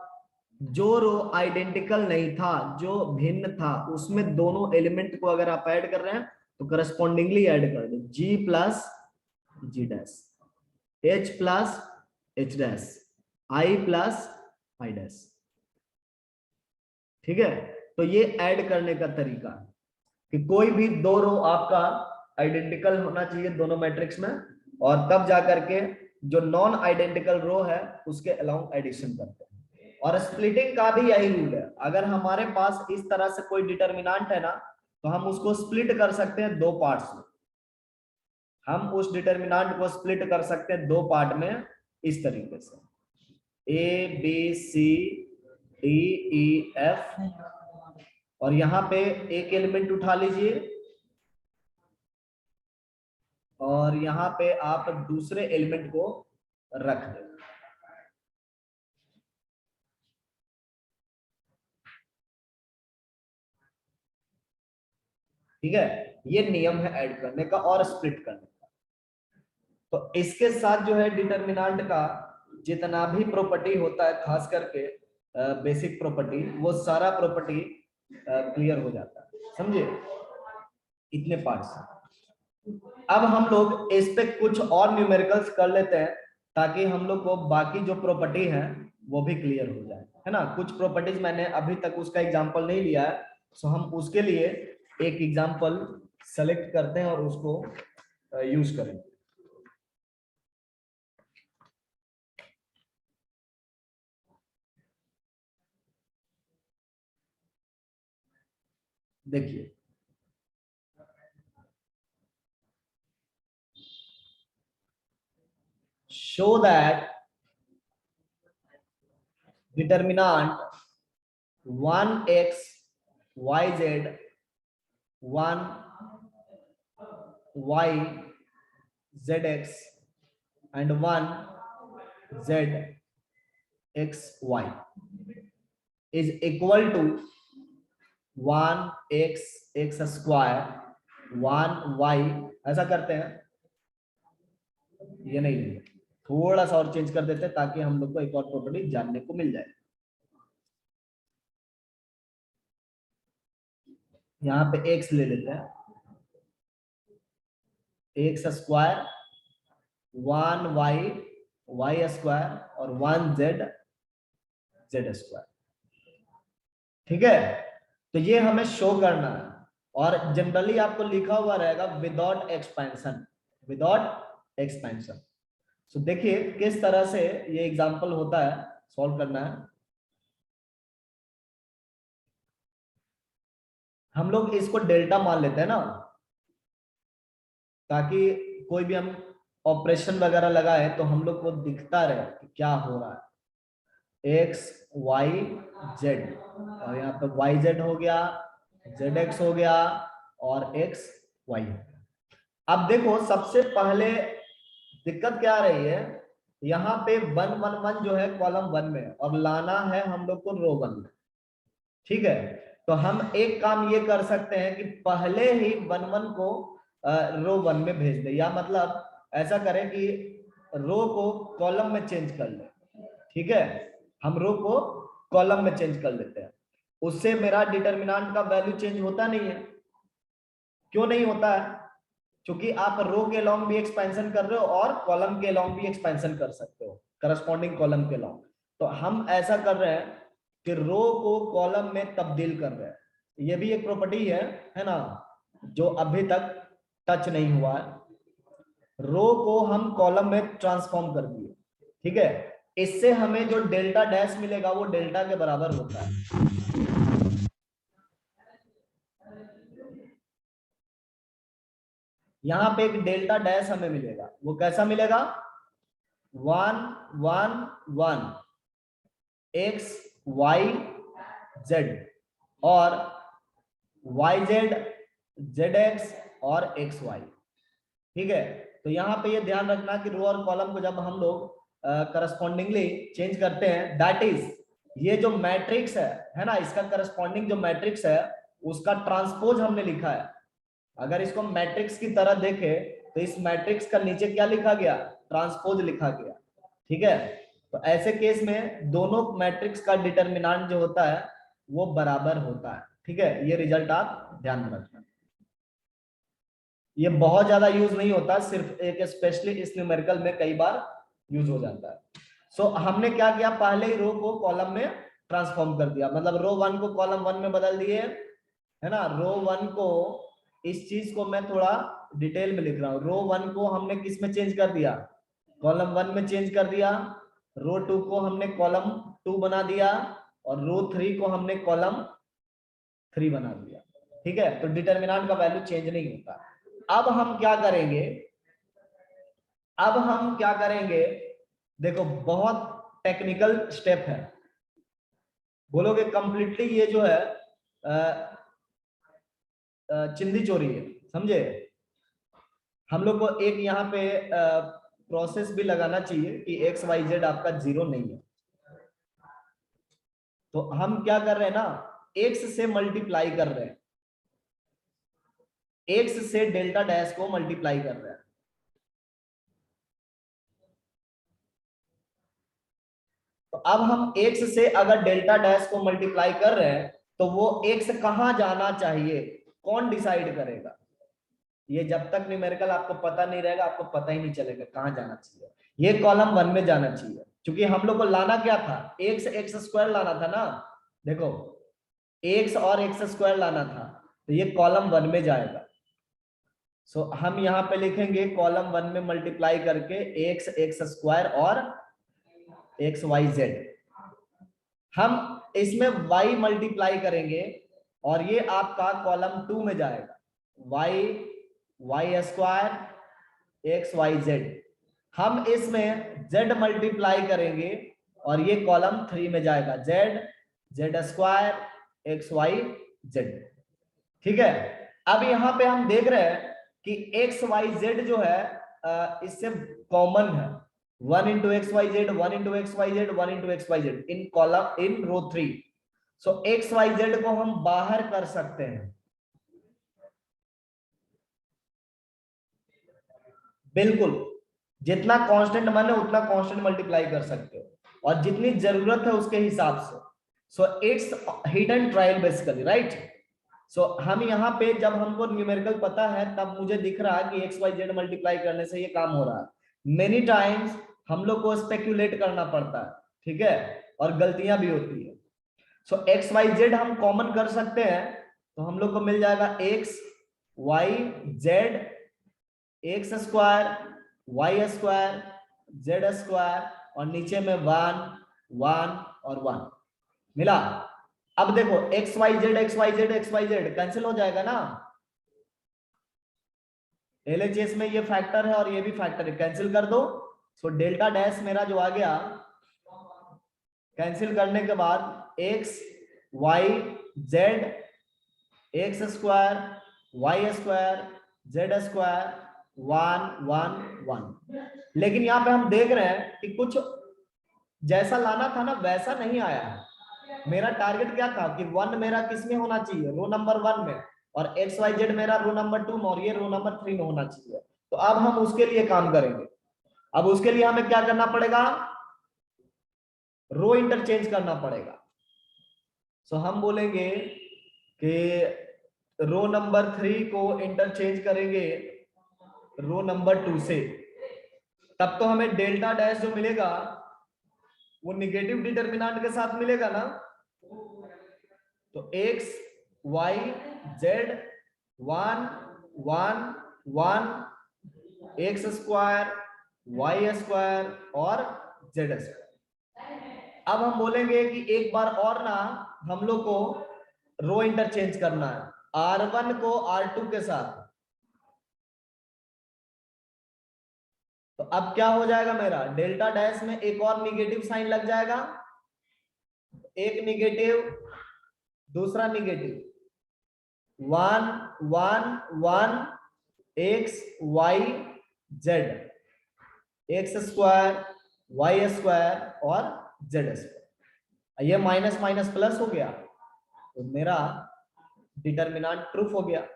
जो रो आइडेंटिकल नहीं था, जो भिन्न था, उसमें दोनों एलिमेंट को अगर आप ऐड कर रहे हैं तो करस्पॉन्डिंगली ऐड कर दो, G plus G dash, H plus H dash, I plus I dash. ठीक है, तो ये ऐड करने का तरीका कि कोई भी दो रो आपका आइडेंटिकल होना चाहिए दोनों मैट्रिक्स में, और तब जाकर के जो नॉन आइडेंटिकल रो है उसके अलाउंग एडिशन करते हैं। और स्प्लिटिंग का भी यही रूल है, अगर हमारे पास इस तरह से कोई डिटरमिनेंट है ना, तो हम उसको स्प्लिट कर सकते हैं दो पार्ट्स में। हम उस डिटर्मिनेंट को स्प्लिट कर सकते हैं दो पार्ट में इस तरीके से, a b c d e f, और यहां पे एक एलिमेंट उठा लीजिए और यहां पे आप दूसरे एलिमेंट को रख दें। ठीक है, ये नियम है ऐड करने का और स्प्लिट करने का। तो इसके साथ जो है डिटर्मिनेंट का जितना भी प्रॉपर्टी होता है, खास करके बेसिक प्रॉपर्टी, वो सारा प्रॉपर्टी क्लियर हो जाता है, समझे, इतने पार्ट्स। अब हम लोग इस पे कुछ और न्यूमेरिकल्स कर लेते हैं ताकि हम लोग को बाकी जो प्रॉपर्टी है वो भी क्लियर हो जाए, है ना। कुछ प्रॉपर्टीज मैंने अभी तक उसका एग्जांपल नहीं लिया है, सो हम उसके लिए एक एग्जांपल सेलेक्ट करते हैं और उसको यूज करें। देखिए, show that determinant 1x yz 1 y zx and 1 z xy is equal to 1x x square 1y, ऐसा करते हैं, ये नहीं है, थोड़ा सा और चेंज कर देते हैं ताकि हम लोग को एक और प्रॉपर्टी जानने को मिल जाए। यहाँ पे x ले लेते हैं, x square 1y y square और 1z z स्क्वायर। ठीक है, तो ये हमें शो करना है और जनरली आपको लिखा हुआ रहेगा विदाउट एक्सपेंशन, विदाउट एक्सपेंशन। सो देखिए किस तरह से ये एग्जांपल होता है, सॉल्व करना है। हम लोग इसको डेल्टा मान लेते हैं ना, ताकि कोई भी हम ऑपरेशन वगैरह लगाए तो हम लोग को दिखता रहे कि क्या हो रहा है। एक्स वाई जेड, और यहाँ पे वाई जेड हो गया, जेड एक्स हो गया और एक्स वाई हो गया। अब देखो सबसे पहले दिक्कत क्या आ रही है, यहाँ पे 1 1 1 जो है कॉलम 1 में और लाना है हम लोग को रो 1 में। ठीक है, तो हम एक काम ये कर सकते हैं कि पहले ही 1 1 को रो 1 में भेज दे, या मतलब ऐसा करें कि रो को कॉलम में चेंज कर ले। ठीक है, हम रो को कॉलम में चेंज कर लेते हैं, उससे मेरा डिटर्मिनेंट का वैल्यू चेंज होता नहीं है। क्यों नहीं होता है? क्योंकि आप रो के लॉन्ग भी एक्सपेंशन कर रहे हो और कॉलम के लॉन्ग भी एक्सपेंशन कर सकते हो, करस्पॉन्डिंग कॉलम के लॉन्ग। तो हम ऐसा कर रहे हैं कि रो को कॉलम में तब्दील कर रहे हैं, ये भी एक प्रॉपर्टी है ना, जो अभी तक टच नहीं हुआ है। रो को हम कॉलम में ट्रांसफॉर्म कर दिए। ठीक है, इससे हमें जो डेल्टा डैश मिलेगा वो डेल्टा के बराबर होता है। यहां पे एक डेल्टा डैश हमें मिलेगा, वो कैसा मिलेगा? 1 1 1 एक्स वाई जेड और वाई जेड जेड एक्स और एक्स वाई। ठीक है, तो यहाँ पे ये ध्यान रखना कि रो और कॉलम को जब हम लोग करस्पॉन्डिंगली चेंज करते हैं, दैट इज ये जो मैट्रिक्स है ना, इसका करस्पॉन्डिंग जो मैट्रिक्स है उसका ट्रांसपोज हमने लिखा है। अगर इसको मैट्रिक्स की तरह देखे तो इस मैट्रिक्स का नीचे क्या लिखा गया? ट्रांसपोज लिखा गया। ठीक है, तो ऐसे केस में दोनों मैट्रिक्स का डिटर्मिनेंट जो होता है वो बराबर होता है। ठीक है, ये रिजल्ट आप ध्यान में रखना। ये बहुत ज्यादा यूज नहीं होता, सिर्फ एक स्पेशली इस न्यूमेरिकल में कई बार यूज हो जाता है। सो हमने क्या किया, पहले ही रो को कॉलम में ट्रांसफॉर्म कर दिया, मतलब रो 1 को कॉलम 1 में बदल दिए, है ना। रो 1 को, इस चीज को मैं थोड़ा डिटेल में लिख रहा हूँ, रो 1 को हमने किस में चेंज कर दिया? कॉलम 1 में चेंज कर दिया। रो 2 को हमने कॉलम 2 बना दिया और रो 3 को हमने कॉलम 3 बना दिया। ठीक है, तो डिटर्मिनेंट का वैल्यू चेंज नहीं होता। अब हम क्या करेंगे, अब हम क्या करेंगे, देखो बहुत टेक्निकल स्टेप है, बोलोगे कंप्लीटली ये जो है चिंदी चोरी है, समझे। हम लोग को एक यहाँ पे प्रोसेस भी लगाना चाहिए कि एक्स वाई जेड आपका 0 नहीं है। तो हम क्या कर रहे हैं ना, एक्स से मल्टीप्लाई कर रहे हैं, एक्स से डेल्टा डैश को मल्टीप्लाई कर रहे हैं। तो अब हम एक्स से अगर डेल्टा डैश को मल्टीप्लाई कर रहे हैं तो वो एक्स कहां जाना चाहिए, कौन डिसाइड करेगा। ये जब तक न्यूमेरिकल आपको पता नहीं रहेगा आपको पता ही नहीं चलेगा कहां जाना चाहिए। ये कॉलम 1 में जाना चाहिए, क्योंकि हम लोग को लाना क्या था, एक्स स्क्वायर लाना था ना। देखो एक्स और एक्स स्क्वायर लाना था, तो ये कॉलम 1 में जाएगा। सो हम यहाँ पे लिखेंगे कॉलम 1 में मल्टीप्लाई करके एक्स स्क्वायर और एक्स वाई जेड। हम इसमें y मल्टीप्लाई करेंगे और ये आपका कॉलम 2 में जाएगा, y square x y z. हम इसमें z मल्टीप्लाई करेंगे और ये कॉलम 3 में जाएगा, z square x y z. ठीक है, अब यहाँ पे हम देख रहे हैं कि एक्स वाई जेड जो है इससे कॉमन है, 1 into x y z, 1 into x y z, 1 into x y z in column in row 3। So x y z को हम बाहर कर सकते हैं, बिल्कुल जितना कांस्टेंट मन है उतना कांस्टेंट मल्टीप्लाई कर सकते हो और जितनी जरूरत है उसके हिसाब से। So it's hidden trial basically, right. So हम यहाँ पे जब हमको न्यूमेरिकल पता है तब मुझे दिख रहा है कि एक्स वाई जेड मल्टीप्लाई करने से ये काम हो रहा है। मेनी टाइम्स हम लोग को स्पेक्यूलेट करना पड़ता है, ठीक है, और गलतियां भी होती है। सो एक्स वाई जेड हम कॉमन कर सकते हैं, तो हम लोग को मिल जाएगा x y z x square y square z square और नीचे में 1 1 और 1 मिला। अब देखो x y z x y z x y z cancel हो जाएगा ना, एलएचएस में ये फैक्टर है और ये भी फैक्टर है, कैंसिल कर दो। सो डेल्टा डैश मेरा जो आ गया, कैंसिल करने के बाद x y z x square y square z square 1 1 1। लेकिन यहाँ पे हम देख रहे हैं कि कुछ जैसा लाना था ना वैसा नहीं आया है। मेरा टारगेट क्या था कि 1 मेरा किस में होना चाहिए, रो नंबर 1 में, और एक्स वाई जेड मेरा रो नंबर 2 में और ये रो नंबर 3 में होना चाहिए। तो अब हम उसके लिए काम करेंगे। अब उसके लिए हमें क्या करना पड़ेगा, रो इंटरचेंज करना पड़ेगा। सो हम बोलेंगे कि रो नंबर 3 को इंटरचेंज करेंगे रो नंबर 2 से, तब तो हमें डेल्टा डैश जो मिलेगा वो निगेटिव डिटरमिनेंट के साथ मिलेगा ना। तो x y z 1 1 1 x square y square और जेड स्क्वायर। अब हम बोलेंगे कि एक बार और ना हम लोग को रो इंटरचेंज करना है, R1 को R2 के साथ। तो अब क्या हो जाएगा, मेरा डेल्टा डैश में एक और निगेटिव साइन लग जाएगा, एक निगेटिव दूसरा negative, 1 1 1 x y z x square y square और जेड स्क्वायर। ये माइनस माइनस प्लस हो गया, तो मेरा डिटरमिनेंट ट्रूफ हो गया,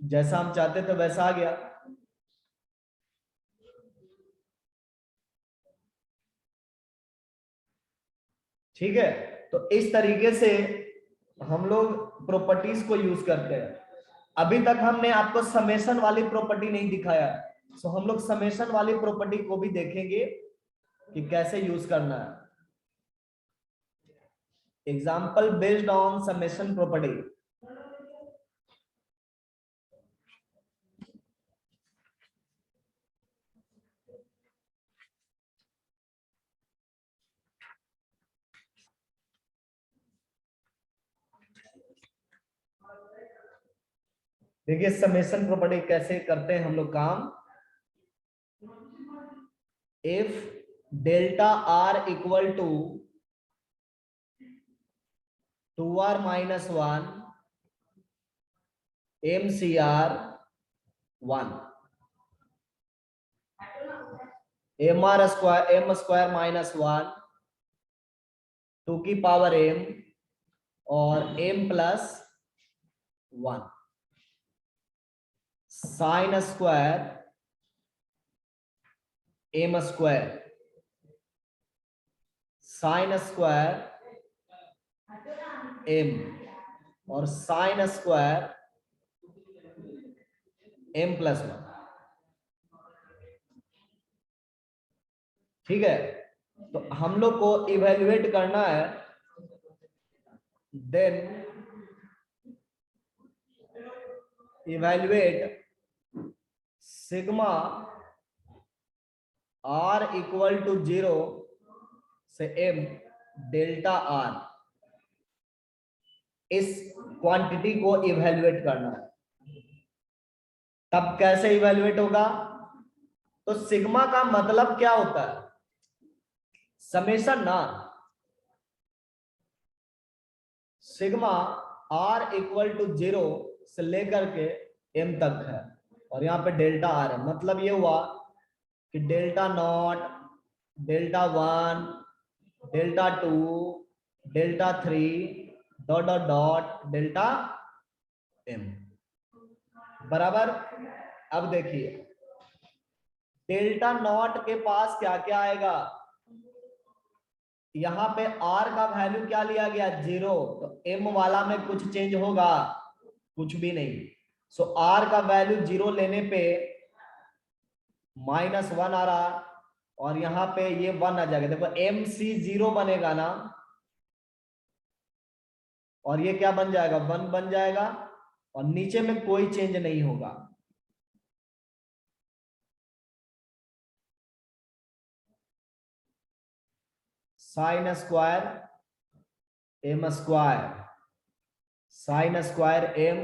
जैसा हम चाहते थे वैसा आ गया। ठीक है, तो इस तरीके से हम लोग प्रॉपर्टीज को यूज करते हैं। अभी तक हमने आपको समेशन वाली प्रॉपर्टी नहीं दिखाया, सो हम लोग समेशन वाली प्रॉपर्टी को भी देखेंगे कि कैसे यूज करना है। Example based on summation property. देखिए समेशन प्रॉपर्टी कैसे करते हैं हम लोग काम। if delta r equal to 2r minus 1 mcr 1 mr square m square minus 1 2 की पावर m और m plus 1 sine square m square sine square m और साइन स्क्वायर m प्लस 1। ठीक है, तो हम लोग को इवेल्युएट करना है, then evaluate sigma r equal to 0 से m डेल्टा r, इस क्वांटिटी को इवेल्युएट करना है। तब कैसे इवेल्युएट होगा? तो सिग्मा का मतलब क्या होता है? समेशन ना। सिग्मा r इक्वल टू 0 से लेकर के m तक है, और यहाँ पे डेल्टा r है। मतलब ये हुआ कि delta not, delta 1, delta 2, delta 3 dot dot dot delta m बराबर। अब देखिए डेल्टा नॉट के पास क्या क्या आएगा? यहाँ पे r का वैल्यू क्या लिया गया? 0। तो m वाला में कुछ चेंज होगा? कुछ भी नहीं। सो r का वैल्यू 0 लेने पे -1 आ रहा, और यहाँ पे ये 1 आ जाएगा। देखो mc 0 बनेगा ना, और ये क्या बन जाएगा? 1 बन जाएगा, और नीचे में कोई चेंज नहीं होगा। Sine square m square, sine square m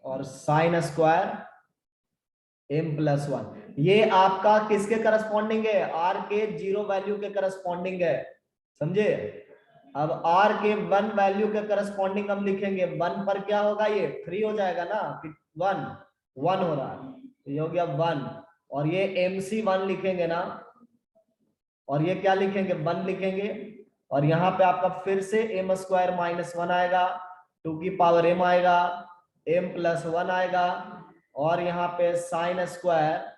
और साइन स्क्वायर m प्लस 1, ये आपका किसके करस्पॉन्डिंग है? r के 0 वैल्यू के करस्पॉन्डिंग है। समझे? अब r के 1 वैल्यू के करस्पॉन्डिंग हम लिखेंगे। 1 पर क्या होगा? ये 3 हो जाएगा ना, 1 1 हो रहा है, ये हो गया 1। और ये mc 1 लिखेंगे ना, और ये क्या लिखेंगे? 1 लिखेंगे। और यहाँ पे आपका फिर से m स्क्वायर -1 आएगा, 2 की पावर m आएगा, m प्लस 1 आएगा, और यहाँ पे sine square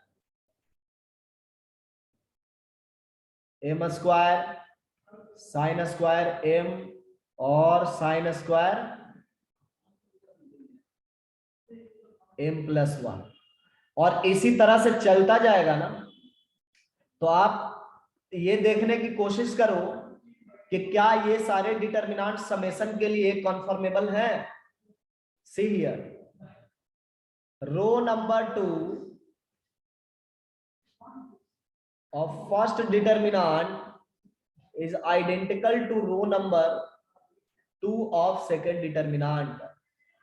m square, sine square m और साइन स्क्वायर m प्लस 1, और इसी तरह से चलता जाएगा ना। तो आप ये देखने की कोशिश करो कि क्या ये सारे डिटर्मिनेंट समेशन के लिए कन्फर्मेबल है। See here, row number 2 of first determinant is identical to row number 2 of second determinant,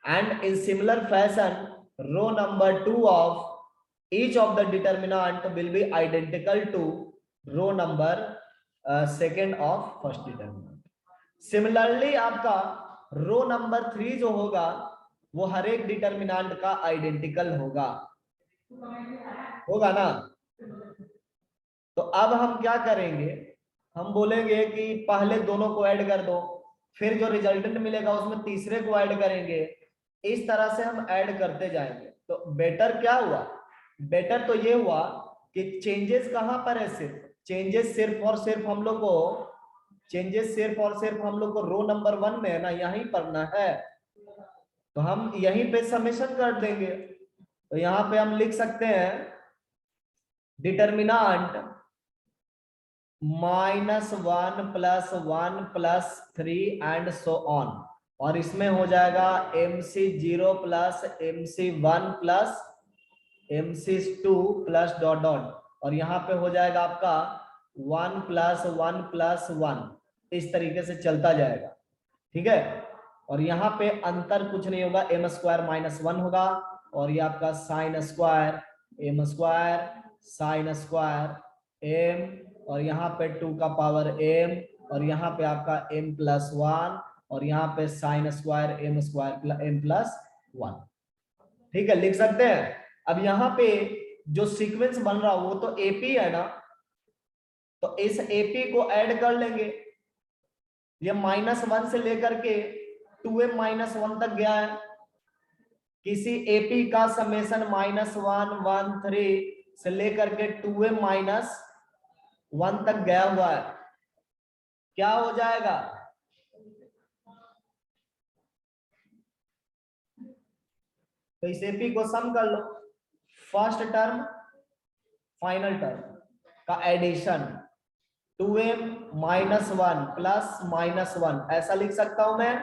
and in similar fashion row number 2 of each of the determinant will be identical to row number second of first determinant. Similarly आपका रो number 3 जो होगा वो हर एक determinant का identical होगा ना। तो अब हम क्या करेंगे? हम बोलेंगे कि पहले दोनों को ऐड कर दो, फिर जो रिजल्टेंट मिलेगा उसमें तीसरे को ऐड करेंगे। इस तरह से हम ऐड करते जाएंगे। तो बेटर क्या हुआ? बेटर तो ये हुआ कि चेंजेस कहां पर है? चेंजेस सिर्फ और सिर्फ हम लोग को रो नंबर 1 में है ना, यहीं पढ़ना है। तो हम यहीं पे समेशन कर देंगे। तो यहाँ पे हम लिख सकते हैं डिटर्मिनेंट -1 + 1 + 3 एंड सो ऑन, और इसमें हो जाएगा mc0 + mc1 + mc2 + dot dot, और यहाँ पे हो जाएगा आपका 1 + 1 + 1। इस तरीके से चलता जाएगा। ठीक है, और यहाँ पे अंतर कुछ नहीं होगा, m स्क्वायर -1 होगा, और ये आपका sine square m square sine square m और यहाँ पे 2 का पावर m और यहाँ पे आपका m+1 और यहाँ पे साइन स्क्वायर m+1। ठीक है, लिख सकते हैं। अब यहाँ पे जो सीक्वेंस बन रहा वो तो एपी है ना, तो इस एपी को ऐड कर लेंगे। ये -1 से लेकर के 2m-1 तक गया है। किसी एपी का समेशन -1 1 3 से लेकर के 2m-1 तक गया हुआ है, क्या हो जाएगा? तो इस एपी को सम कर लो, फर्स्ट टर्म फाइनल टर्म का एडिशन 2m-1 प्लस -1 ऐसा लिख सकता हूं मैं,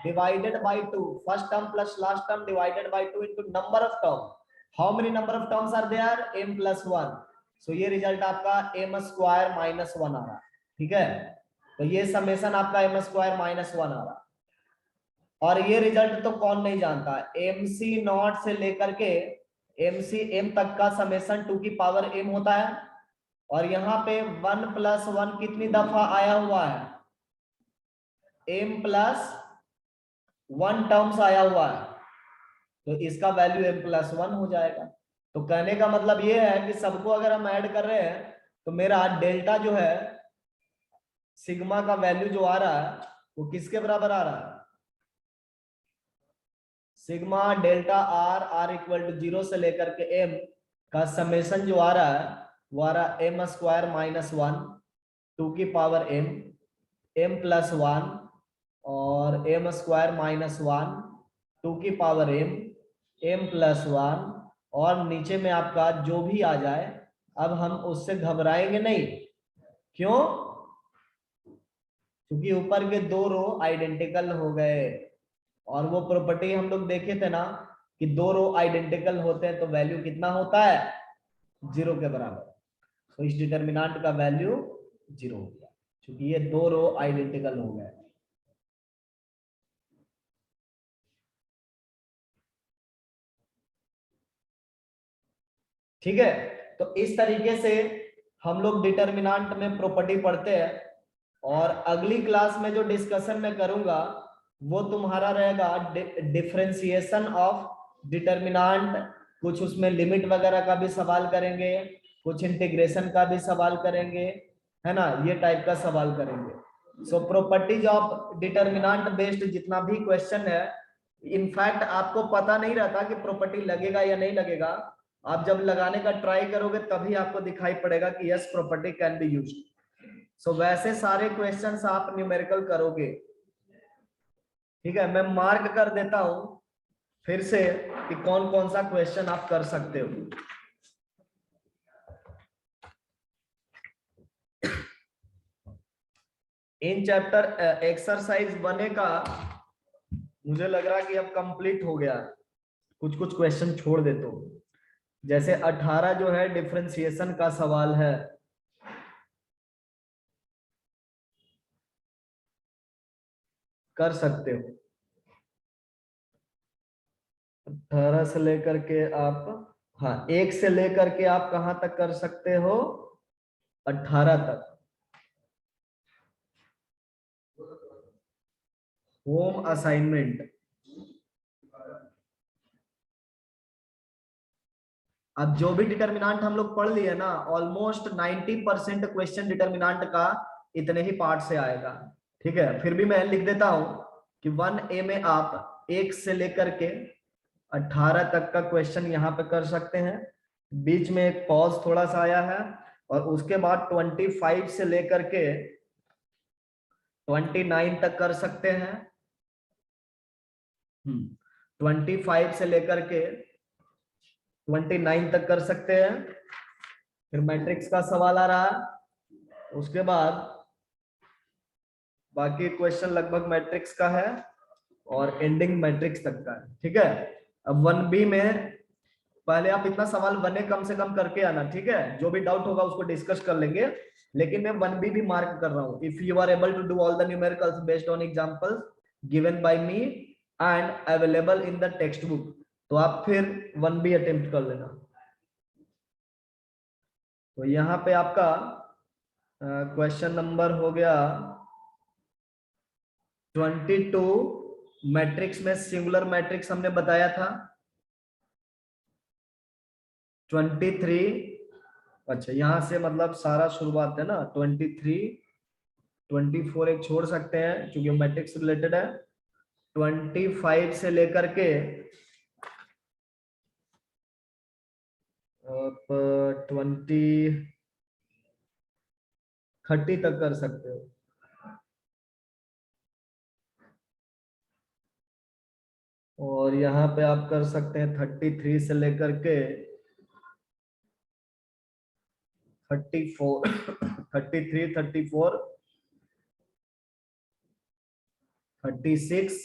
divided by 2, first term plus last term divided by 2 into number of term. How many number of terms are there? m+1। So ये रिजल्ट आपका m² -1 आ रहा, ठीक है। तो ये समेशन आपका m² -1 आ रहा, और ये रिजल्ट तो कौन नहीं जानता, MC0 से लेकर के MC m तक का समेशन 2 की पावर m होता है। और यहाँ पे 1+1 कितनी दफा आया हुआ है? m+1 टर्म्स आया हुआ है, तो इसका वैल्यू m+1 हो जाएगा। तो कहने का मतलब ये है कि सबको अगर हम ऐड कर रहे हैं तो मेरा डेल्टा जो है, सिग्मा का वैल्यू जो आ रहा है वो किसके बराबर आ रहा है? Sigma delta r equal to 0 से लेकर के m का समेशन जो आ रहा है वो आ रहा है m² -1 2 की पावर m m+1 और m² -1 2 की पावर m m+1 और नीचे में आपका जो भी आ जाए, अब हम उससे घबराएंगे नहीं। क्यों? क्योंकि ऊपर के 2 रो आइडेंटिकल हो गए, और वो प्रॉपर्टी हम लोग देखे थे ना कि 2 रो आइडेंटिकल होते हैं तो वैल्यू कितना होता है? 0 के बराबर। तो इस डिटर्मिनेंट का वैल्यू 0 हो गया क्योंकि ये 2 रो आइडेंटिकल हो गए। ठीक है, तो इस तरीके से हम लोग डिटर्मिनेंट में प्रॉपर्टी पढ़ते हैं, और अगली क्लास में जो डिस्कशन मैं करूंगा वो तुम्हारा रहेगा डिफरेंशिएशन ऑफ डिटर्मिनेंट। कुछ उसमें लिमिट वगैरह का भी सवाल करेंगे, कुछ इंटीग्रेशन का भी सवाल करेंगे, है ना, ये टाइप का सवाल करेंगे। सो प्रॉपर्टीज ऑफ डिटर्मिनेंट बेस्ड जितना भी क्वेश्चन है, इनफैक्ट आपको पता नहीं रहता कि प्रॉपर्टी लगेगा या नहीं लगेगा, आप जब लगाने का ट्राई करोगे तभी आपको दिखाई पड़ेगा कि yes property can be used. So वैसे सारे क्वेश्चंस आप न्यूमेरिकल करोगे। ठीक है, मैं मार्क कर देता हूं फिर से कि कौन कौन सा क्वेश्चन आप कर सकते हो। इन चैप्टर एक्सरसाइज बने का मुझे लग रहा कि अब कंप्लीट हो गया, कुछ कुछ क्वेश्चन छोड़ देता हूं। जैसे 18 जो है डिफरेंशिएशन का सवाल है, कर सकते हो। 18 से लेकर के आप, हाँ 1 से लेकर के आप कहां तक कर सकते हो? 18 तक। Home assignment. अब जो भी डिटर्मिनेंट हम लोग पढ़ लिए ना, ऑलमोस्ट 90% क्वेश्चन डिटर्मिनेंट का इतने ही पार्ट से आएगा। ठीक है, फिर भी मैं लिख देता हूं कि 1A में आप 1 से लेकर के 18 तक का क्वेश्चन यहाँ पे कर सकते हैं। बीच में एक पॉज थोड़ा सा आया है, और उसके बाद 25 से लेकर के 29 तक कर सकते हैं। 25 से लेकर के 29 तक कर सकते हैं। फिर मैट्रिक्स का सवाल आ रहा है, उसके बाद बाकी क्वेश्चन लगभग मैट्रिक्स का है और एंडिंग मैट्रिक्स तक का है। ठीक है, अब 1B में पहले आप इतना सवाल बने कम से कम करके आना। ठीक है, जो भी डाउट होगा उसको डिस्कस कर लेंगे, लेकिन मैं 1B भी मार्क कर रहा हूं। If you are able to do all the numericals based on examples given by me and available in the text book, तो आप फिर 1B अटेम्प्ट कर लेना। तो यहाँ पे आपका क्वेश्चन नंबर हो गया 22। मैट्रिक्स में सिंगुलर मैट्रिक्स हमने बताया था 23। अच्छा यहाँ से मतलब सारा शुरुआत है ना 23, 24 एक छोड़ सकते हैं क्योंकि मैट्रिक्स रिलेटेड है। 25 से लेकर के 30 तक कर सकते हो। और यहाँ पे आप कर सकते हैं 33 से लेकर के 34 33, 34, 36,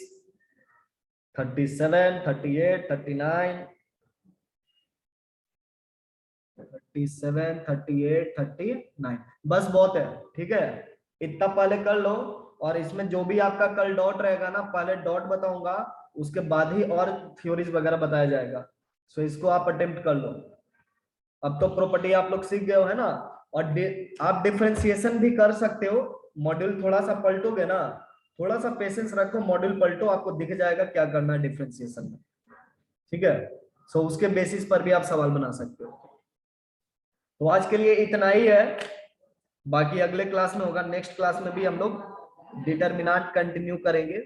37, 38, 39, 37, 38, 39। बस बहुत है, ठीक है। इतना पहले कर लो। और इसमें जो भी आपका कल डॉट रहेगा ना, पहले डॉट बताऊंगा, उसके बाद ही और थ्योरीज वगैरह बताया जाएगा। सो इसको आप अटेम्प्ट कर लो। अब तो प्रॉपर्टी आप लोग सीख गए हो, है ना। और आप डिफरेंशिएशन भी कर सकते हो। मॉड्यूल थोड़ा सा पलटोगे ना, थोड़ा सा पेशेंस रखो, मॉड्यूल पलटो, आपको दिख जाएगा क्या करना है डिफरेंशिएशन में, ठीक है। सो उसके बेसिस पर भी आप सवाल बना सकते हो। तो आज के लिए इतना ही है, बाकी अगले क्लास में होगा। नेक्स्ट क्लास में भी हम लोग डिटरमिनेंट कंटिन्यू करेंगे।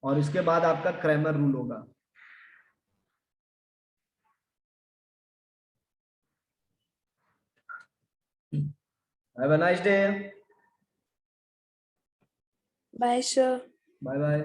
और इसके बाद आपका क्रैमर रूल होगा। Have a nice day. Bye, sir. Bye bye.